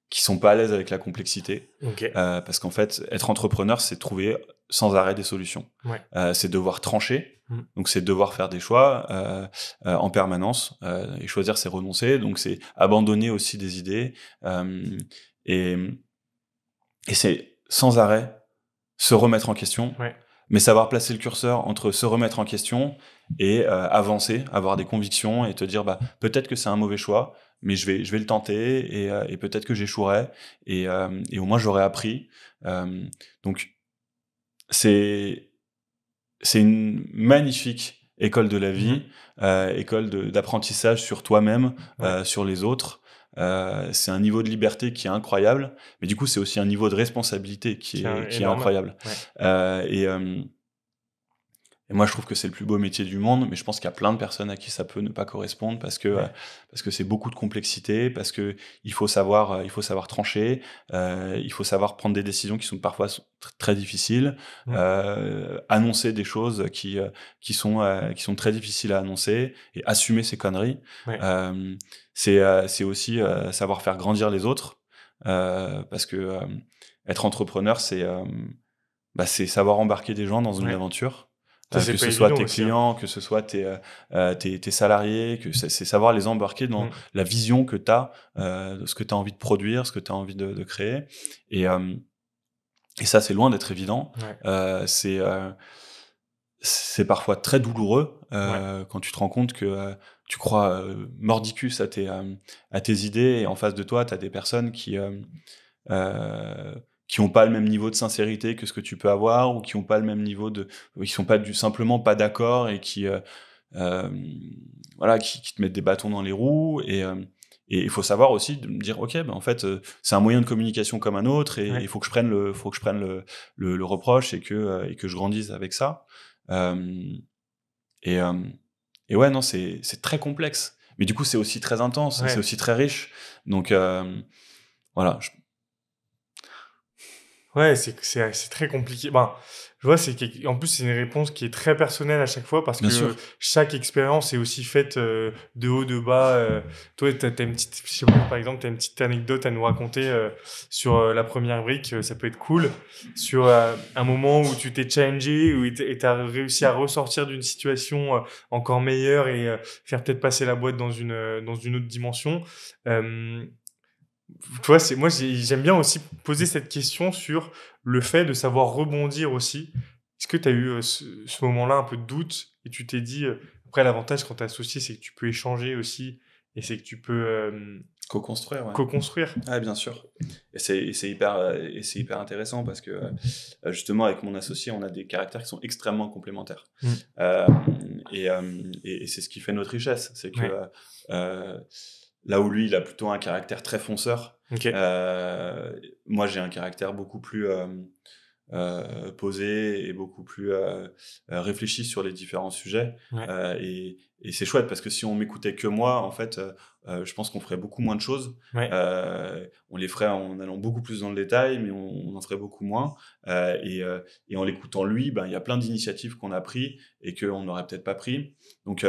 sont pas à l'aise avec la complexité. Ok. Parce qu'en fait, être entrepreneur, c'est trouver sans arrêt des solutions. Ouais. C'est devoir trancher. Donc, c'est devoir faire des choix en permanence. Et choisir, c'est renoncer. Donc, c'est abandonner aussi des idées. Et c'est sans arrêt se remettre en question. Ouais. Mais savoir placer le curseur entre se remettre en question et avancer, avoir des convictions et te dire peut-être que c'est un mauvais choix, mais je vais le tenter et peut-être que j'échouerai et au moins j'aurai appris. Donc c'est une magnifique école de la vie, école d'apprentissage sur toi-même, sur les autres. C'est un niveau de liberté qui est incroyable, mais du coup c'est aussi un niveau de responsabilité qui est incroyable. Ouais. Et moi, je trouve que c'est le plus beau métier du monde, mais je pense qu'il y a plein de personnes à qui ça peut ne pas correspondre parce que c'est beaucoup de complexité, parce que il faut savoir trancher, il faut savoir prendre des décisions qui sont parfois très difficiles, annoncer des choses qui sont très difficiles à annoncer et assumer ses conneries. C'est aussi savoir faire grandir les autres, parce que être entrepreneur, c'est savoir embarquer des gens dans une aventure. Que ce soit tes clients, que ce soit tes salariés, que c'est savoir les embarquer dans la vision que tu as, de ce que tu as envie de produire, ce que tu as envie de créer. Et ça, c'est loin d'être évident. C'est parfois très douloureux quand tu te rends compte que tu crois mordicus à tes idées et en face de toi, tu as des personnes qui n'ont pas le même niveau de sincérité que ce que tu peux avoir, ou qui n'ont pas le même niveau qui sont simplement pas d'accord et qui te mettent des bâtons dans les roues. Et il faut savoir aussi de me dire, ok, en fait, c'est un moyen de communication comme un autre, et il faut que je prenne le reproche et que je grandisse avec ça. Et ouais, non, c'est très complexe. Mais du coup, c'est aussi très intense, c'est aussi très riche. Donc voilà. Ouais, c'est très compliqué. Je vois, en plus, c'est une réponse qui est très personnelle à chaque fois parce que chaque expérience est aussi faite de haut, de bas. Toi, t'as une petite, je sais pas, par exemple, t'as une petite anecdote à nous raconter sur la première brique, ça peut être cool. Sur un moment où tu t'es challengé, et t'as réussi à ressortir d'une situation encore meilleure et faire peut-être passer la boîte dans une autre dimension. Tu vois, moi, j'aime bien aussi poser cette question sur le fait de savoir rebondir aussi. Est-ce que tu as eu ce moment-là un peu de doute et tu t'es dit, après l'avantage quand tu es associé, c'est que tu peux échanger aussi et c'est que tu peux co-construire. Ouais, bien sûr. Et c'est hyper intéressant parce que justement, avec mon associé, on a des caractères qui sont extrêmement complémentaires. Et c'est ce qui fait notre richesse. C'est que là où lui, il a plutôt un caractère très fonceur. Moi, j'ai un caractère beaucoup plus posé et beaucoup plus réfléchi sur les différents sujets. Et c'est chouette parce que si on m'écoutait que moi, en fait, je pense qu'on ferait beaucoup moins de choses. On les ferait en allant beaucoup plus dans le détail, mais on en ferait beaucoup moins. Et en l'écoutant lui, il y a plein d'initiatives qu'on a prises et qu'on n'aurait peut-être pas pris. Donc,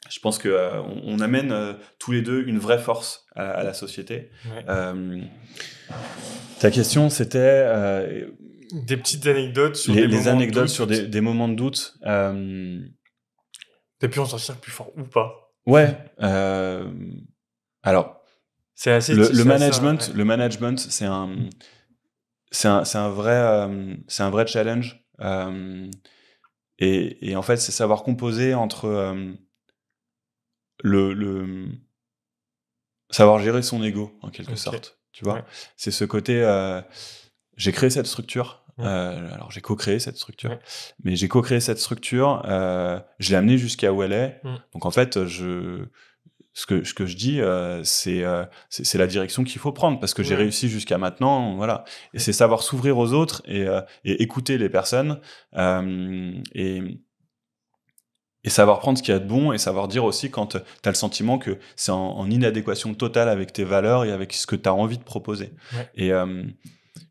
je pense qu'on amène tous les deux une vraie force à la société. Ta question, c'était... des petites anecdotes sur des moments de doute. T'as pu en sortir plus fort ou pas? Ouais. Alors, c'est assez le management, c'est un vrai challenge. Et en fait, c'est savoir composer entre le savoir gérer son ego, en quelque sorte. Tu vois, c'est ce côté. J'ai créé cette structure. Alors, j'ai co-créé cette structure, mais j'ai co-créé cette structure. Je l'ai amenée jusqu'à où elle est. Donc, en fait, ce que je dis, c'est la direction qu'il faut prendre parce que j'ai réussi jusqu'à maintenant, voilà. Et c'est savoir s'ouvrir aux autres et écouter les personnes et savoir prendre ce qu'il y a de bon et savoir dire aussi quand tu as le sentiment que c'est en inadéquation totale avec tes valeurs et avec ce que tu as envie de proposer. Et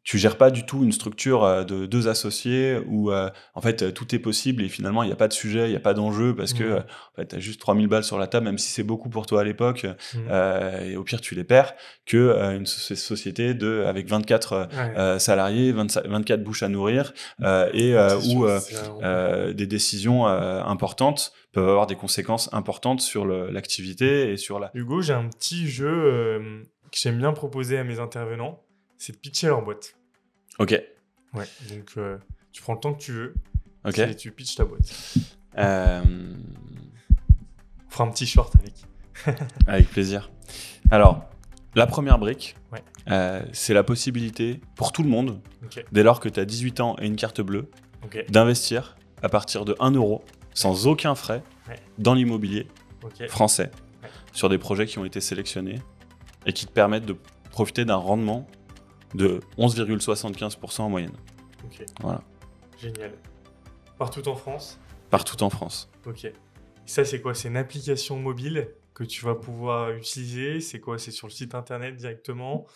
tu gères pas du tout une structure de 2 associés où en fait tout est possible et finalement il n'y a pas de sujet, il n'y a pas d'enjeu parce que en fait, tu as juste 3000 balles sur la table, même si c'est beaucoup pour toi à l'époque, et au pire tu les perds, que une société avec 24 salariés, 24 bouches à nourrir et où des décisions importantes peuvent avoir des conséquences importantes sur l'activité et sur la... Hugo, j'ai un petit jeu que j'aime bien proposer à mes intervenants, c'est de pitcher leur boîte. Ok. Ouais, donc tu prends le temps que tu veux et tu pitches ta boîte. On fera un petit short avec. Avec plaisir. Alors, la première brique, c'est la possibilité pour tout le monde, dès lors que tu as 18 ans et une carte bleue, d'investir à partir de 1 euro, sans aucun frais, dans l'immobilier français, sur des projets qui ont été sélectionnés et qui te permettent de profiter d'un rendement de 11,75% en moyenne. Voilà. Génial. Partout en France ? Partout en France. Ok. Et ça, c'est quoi ? C'est une application mobile que tu vas pouvoir utiliser ? C'est quoi ? C'est sur le site internet directement ?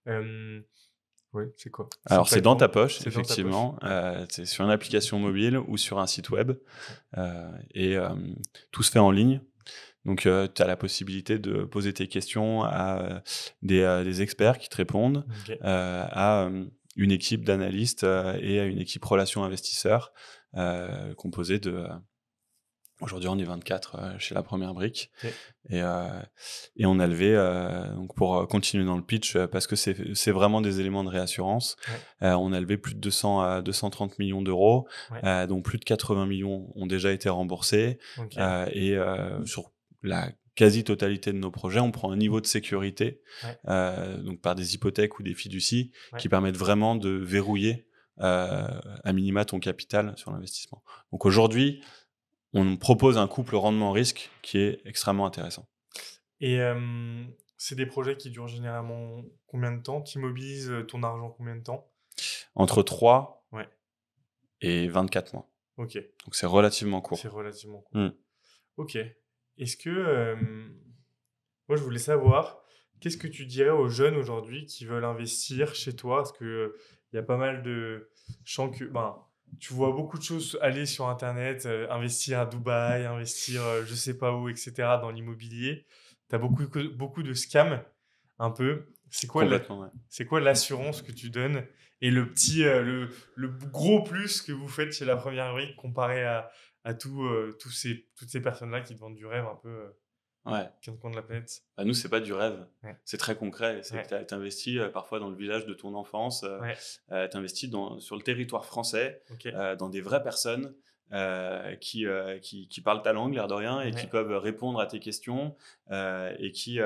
Oui, c'est quoi ? Alors, c'est dans ta poche, effectivement. C'est sur une application mobile ou sur un site web. Et tout se fait en ligne. Donc, tu as la possibilité de poser tes questions à des experts qui te répondent, à une équipe d'analystes et à une équipe relations investisseurs composée de... Aujourd'hui, on est 24 chez la première brique. Et on a levé, donc pour continuer dans le pitch, parce que c'est vraiment des éléments de réassurance, on a levé plus de 230 millions d'euros, dont plus de 80 millions ont déjà été remboursés. Et sur la quasi-totalité de nos projets, on prend un niveau de sécurité, donc par des hypothèques ou des fiducies, qui permettent vraiment de verrouiller à minima ton capital sur l'investissement. Donc aujourd'hui, on propose un couple rendement-risque qui est extrêmement intéressant. Et c'est des projets qui durent généralement combien de temps ? Tu immobilises ton argent combien de temps ? Entre 3 et 24 mois. Ok. Donc c'est relativement court. Ok. Est-ce que... moi, je voulais savoir, qu'est-ce que tu dirais aux jeunes aujourd'hui qui veulent investir chez toi ? Parce qu'il y a pas mal de... Je sens que... tu vois beaucoup de choses aller sur Internet, investir à Dubaï, investir je sais pas où, etc. dans l'immobilier. Tu as beaucoup de scams, un peu. C'est quoi l'assurance que tu donnes et le petit, le gros plus que vous faites chez la première brique comparé à toutes ces personnes-là qui te vendent du rêve un peu qui de la planète. Nous, c'est pas du rêve. C'est très concret. C'est que tu investis parfois dans le village de ton enfance. Tu investis sur le territoire français, dans des vraies personnes qui parlent ta langue, l'air de rien, et qui peuvent répondre à tes questions et qui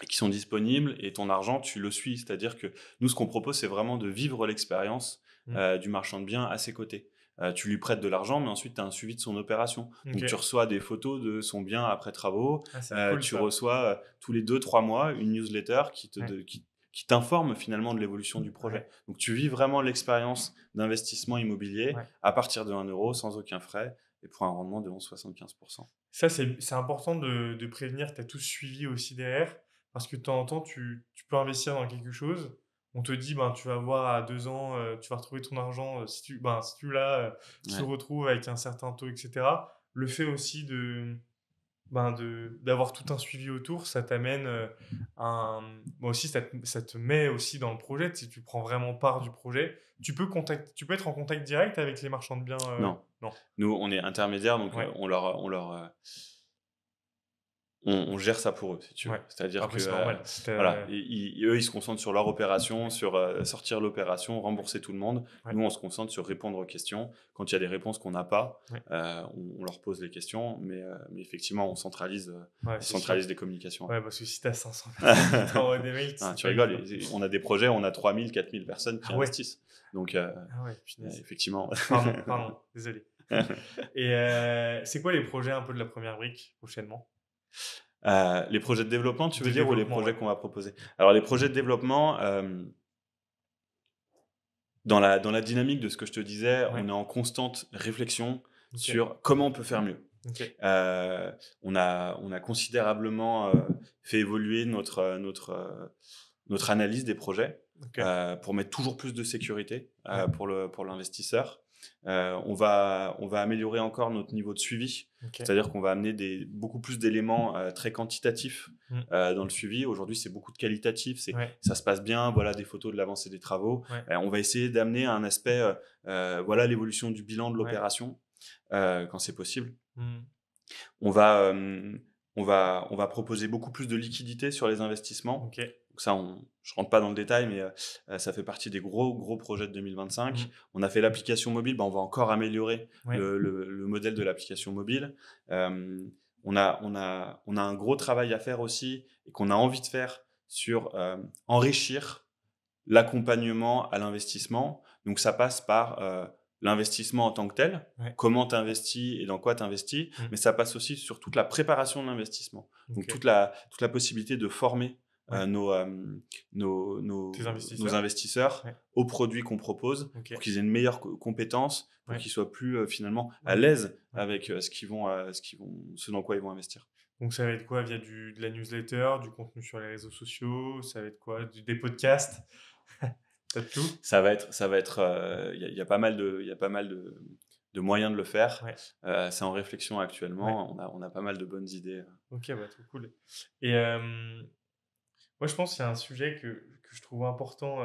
sont disponibles. Et ton argent, tu le suis. C'est-à-dire que nous, ce qu'on propose, c'est vraiment de vivre l'expérience du marchand de biens à ses côtés. Tu lui prêtes de l'argent, mais ensuite tu as un suivi de son opération. Donc tu reçois des photos de son bien après travaux. Tu reçois tous les 2-3 mois une newsletter qui t'informe finalement de l'évolution du projet. Donc tu vis vraiment l'expérience d'investissement immobilier à partir de 1 euro sans aucun frais et pour un rendement de 11,75%. Ça, c'est important de prévenir que tu as tout suivi aussi derrière, parce que de temps en temps, tu peux investir dans quelque chose. On te dit, tu vas voir à 2 ans, tu vas retrouver ton argent. Si tu l'as, tu le retrouves avec un certain taux, etc. Le fait aussi d'avoir tout un suivi autour, ça t'amène aussi, ça te met aussi dans le projet. Si tu prends vraiment part du projet, tu peux être en contact direct avec les marchands de biens. Non. Nous, on est intermédiaire, donc on leur on gère ça pour eux, si tu veux. Ouais. C'est-à-dire après, que c'est normal. voilà, eux, ils se concentrent sur leur opération, sur sortir l'opération, rembourser tout le monde. Ouais. Nous, on se concentre sur répondre aux questions. Quand il y a des réponses qu'on n'a pas, Ouais. on leur pose les questions. Mais effectivement, on centralise des communications. Ouais, parce que si tu as 500 personnes qui t'envoient des mails... tu rigoles. On a des projets, on a 3000, 4000 personnes qui investissent. Donc, effectivement... Pardon, désolé. Et c'est quoi les projets un peu de la première brique prochainement ? Les projets de développement, tu veux dire, ou les projets qu'on va proposer ? Alors, les projets de développement, dans la dynamique de ce que je te disais, on est en constante réflexion sur comment on peut faire mieux. On a considérablement fait évoluer notre analyse des projets pour mettre toujours plus de sécurité pour l'investisseur. On va améliorer encore notre niveau de suivi, c'est-à-dire qu'on va amener beaucoup plus d'éléments très quantitatifs dans le suivi. Aujourd'hui, c'est beaucoup de qualitatif, ça se passe bien, voilà des photos de l'avancée des travaux. On va essayer d'amener un aspect, voilà l'évolution du bilan de l'opération quand c'est possible. On va proposer beaucoup plus de liquidité sur les investissements. Donc ça, je rentre pas dans le détail, mais ça fait partie des gros projets de 2025. On a fait l'application mobile, on va encore améliorer le modèle de l'application mobile. On a un gros travail à faire aussi et qu'on a envie de faire sur enrichir l'accompagnement à l'investissement. Donc ça passe par l'investissement en tant que tel, comment tu investis et dans quoi tu investis, mais ça passe aussi sur toute la préparation de l'investissement. Donc toute la possibilité de former nos investisseurs aux produits qu'on propose pour qu'ils aient une meilleure compétence, pour qu'ils soient plus finalement à l'aise avec ce dans quoi ils vont investir. Donc ça va être quoi, via de la newsletter, du contenu sur les réseaux sociaux, ça va être quoi, des podcasts? T'as tout? Ça va être il y a pas mal de moyens de le faire. C'est en réflexion actuellement. On a pas mal de bonnes idées. Ok, trop cool. Et moi, je pense qu'il y a un sujet que je trouve important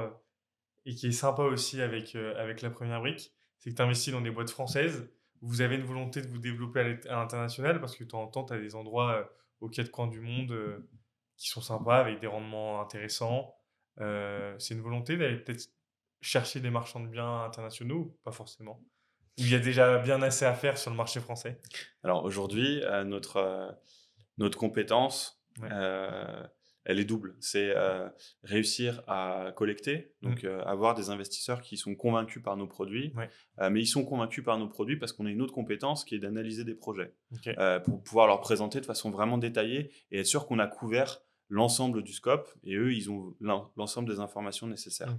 et qui est sympa aussi avec la première brique, c'est que tu investis dans des boîtes françaises. Vous avez une volonté de vous développer à l'international parce que de temps en temps, tu as des endroits aux quatre coins du monde qui sont sympas avec des rendements intéressants. C'est une volonté d'aller peut-être chercher des marchands de biens internationaux ou pas forcément? Ou il y a déjà bien assez à faire sur le marché français? Alors aujourd'hui, notre compétence, elle est double. C'est réussir à collecter, donc avoir des investisseurs qui sont convaincus par nos produits, mais ils sont convaincus par nos produits parce qu'on a une autre compétence qui est d'analyser des projets pour pouvoir leur présenter de façon vraiment détaillée et être sûr qu'on a couvert l'ensemble du scope et eux, ils ont l'ensemble des informations nécessaires.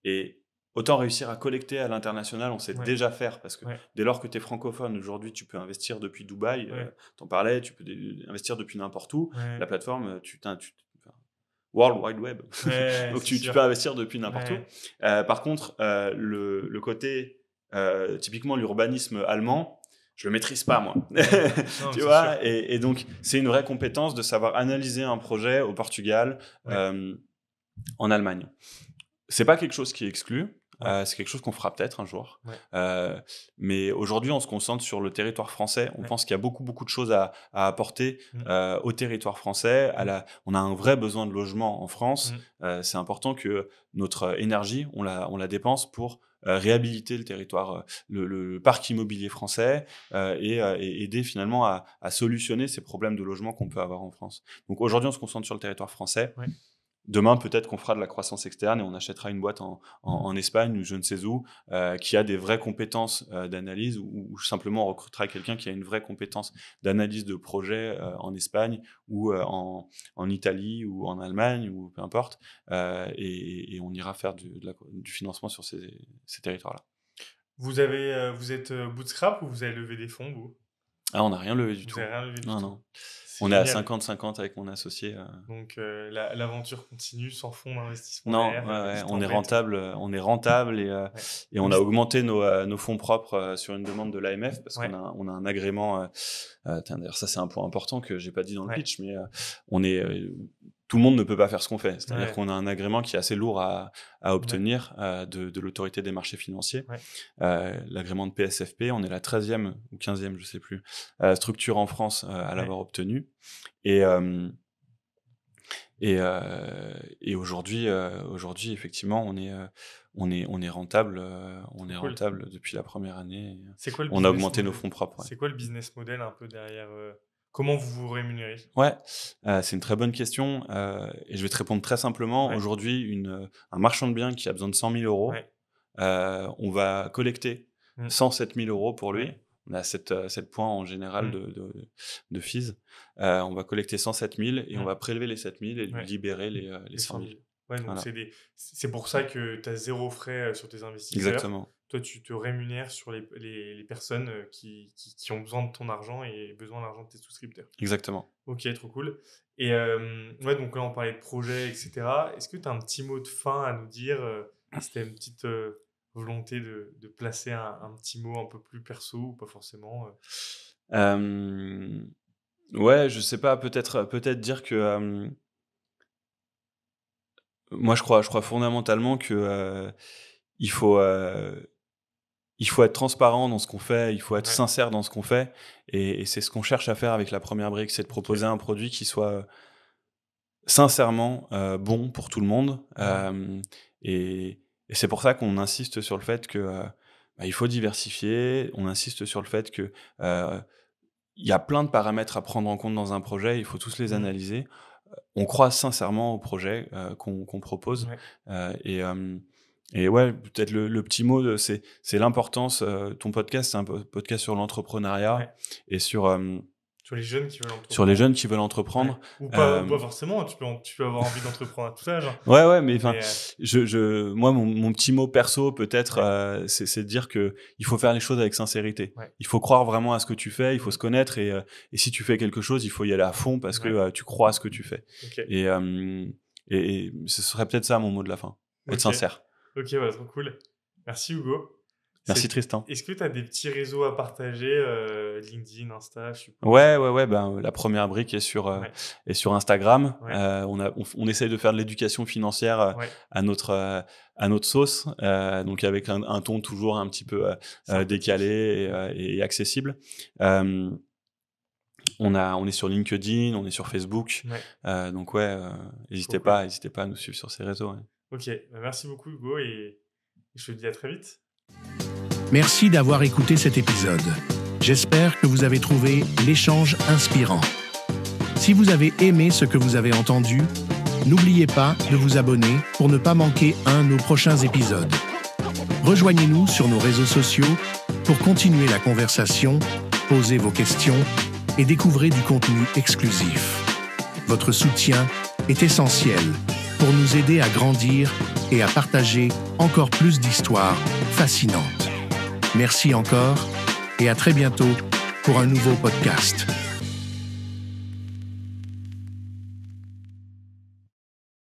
Et autant réussir à collecter à l'international, on sait déjà faire parce que dès lors que tu es francophone, aujourd'hui, tu peux investir depuis Dubaï, t'en parlais, tu peux investir depuis n'importe où. La plateforme, World Wide Web. Donc tu peux investir depuis n'importe où. Par contre, le côté, typiquement l'urbanisme allemand, je le maîtrise pas moi. Non, tu vois, et donc c'est une vraie compétence de savoir analyser un projet au Portugal, en Allemagne. C'est pas quelque chose qui est exclu. C'est quelque chose qu'on fera peut-être un jour. Mais aujourd'hui, on se concentre sur le territoire français. On pense qu'il y a beaucoup de choses à apporter au territoire français. On a un vrai besoin de logement en France. C'est important que notre énergie, on la dépense pour réhabiliter le territoire, le parc immobilier français et aider finalement à solutionner ces problèmes de logement qu'on peut avoir en France. Donc aujourd'hui, on se concentre sur le territoire français. Demain, peut-être qu'on fera de la croissance externe et on achètera une boîte en Espagne ou je ne sais où, qui a des vraies compétences d'analyse ou simplement on recrutera quelqu'un qui a une vraie compétence d'analyse de projet en Espagne ou en Italie ou en Allemagne ou peu importe. Et on ira faire du financement sur ces territoires-là. Vous êtes bootstrap ou vous avez levé des fonds, vous? Ah, on n'a rien levé du tout. Vous n'avez rien levé du tout? Non. On est à 50-50 avec mon associé. Donc l'aventure continue sans fonds d'investissement. Non, on est rentable et on a augmenté nos fonds propres sur une demande de l'AMF parce qu'on a un agrément. D'ailleurs, ça c'est un point important que j'ai pas dit dans le pitch, mais tout le monde ne peut pas faire ce qu'on fait. C'est-à-dire qu'on a un agrément qui est assez lourd à obtenir de l'autorité des marchés financiers. L'agrément de PSFP, on est la 13e ou 15e, je sais plus, structure en France à l'avoir obtenu. Et aujourd'hui, effectivement, on est rentable. On est rentable depuis la première année. C'est quoi on a augmenté nos fonds propres. C'est quoi le business model un peu derrière comment vous vous rémunérez? Ouais, c'est une très bonne question. Et je vais te répondre très simplement. Aujourd'hui, un marchand de biens qui a besoin de 100 000 euros, on va collecter 107 000 euros pour lui. On a 7 points en général de fees. On va collecter 107 000 et on va prélever les 7 000 et lui libérer les 100 000. Ouais, donc c'est pour ça que tu as 0 frais sur tes investisseurs. Exactement. Toi, tu te rémunères sur les personnes qui ont besoin de ton argent et besoin de l'argent de tes souscripteurs. Exactement. Ok, trop cool. Et donc là, on parlait de projets, etc. Est-ce que tu as un petit mot de fin à nous dire c'était une petite volonté de placer un petit mot un peu plus perso ou pas forcément Ouais, je sais pas, peut-être dire que moi je crois fondamentalement que il faut être transparent dans ce qu'on fait, il faut être sincère dans ce qu'on fait, et c'est ce qu'on cherche à faire avec la première brique, c'est de proposer un produit qui soit sincèrement bon pour tout le monde, et c'est pour ça qu'on insiste sur le fait que il faut diversifier, on insiste sur le fait que il y a plein de paramètres à prendre en compte dans un projet, il faut tous les analyser. On croit sincèrement au projet qu'on propose, et ouais, peut-être le petit mot, c'est l'importance. Ton podcast, c'est un podcast sur l'entrepreneuriat et sur les jeunes qui veulent entreprendre. Sur les jeunes qui veulent entreprendre. Ou pas forcément, tu peux avoir envie d'entreprendre à tout âge. Ouais, mais enfin, moi, mon petit mot perso, peut-être, c'est de dire que il faut faire les choses avec sincérité. Il faut croire vraiment à ce que tu fais, il faut se connaître, et si tu fais quelque chose, il faut y aller à fond parce que tu crois à ce que tu fais. Et ce serait peut-être ça mon mot de la fin, être sincère. Ok, trop cool. Merci Hugo. Merci Tristan. Est-ce que tu as des petits réseaux à partager, LinkedIn, Insta, je suppose? Ouais, la première brique est sur Instagram. On essaye de faire de l'éducation financière à notre sauce, donc avec un ton toujours un petit peu décalé et accessible. On est sur LinkedIn, on est sur Facebook, donc n'hésitez pas à nous suivre sur ces réseaux. Ok, merci beaucoup Hugo, et je te dis à très vite. Merci d'avoir écouté cet épisode. J'espère que vous avez trouvé l'échange inspirant. Si vous avez aimé ce que vous avez entendu, n'oubliez pas de vous abonner pour ne pas manquer un de nos prochains épisodes. Rejoignez-nous sur nos réseaux sociaux pour continuer la conversation, poser vos questions et découvrir du contenu exclusif. Votre soutien est essentiel pour nous aider à grandir et à partager encore plus d'histoires fascinantes. Merci encore et à très bientôt pour un nouveau podcast.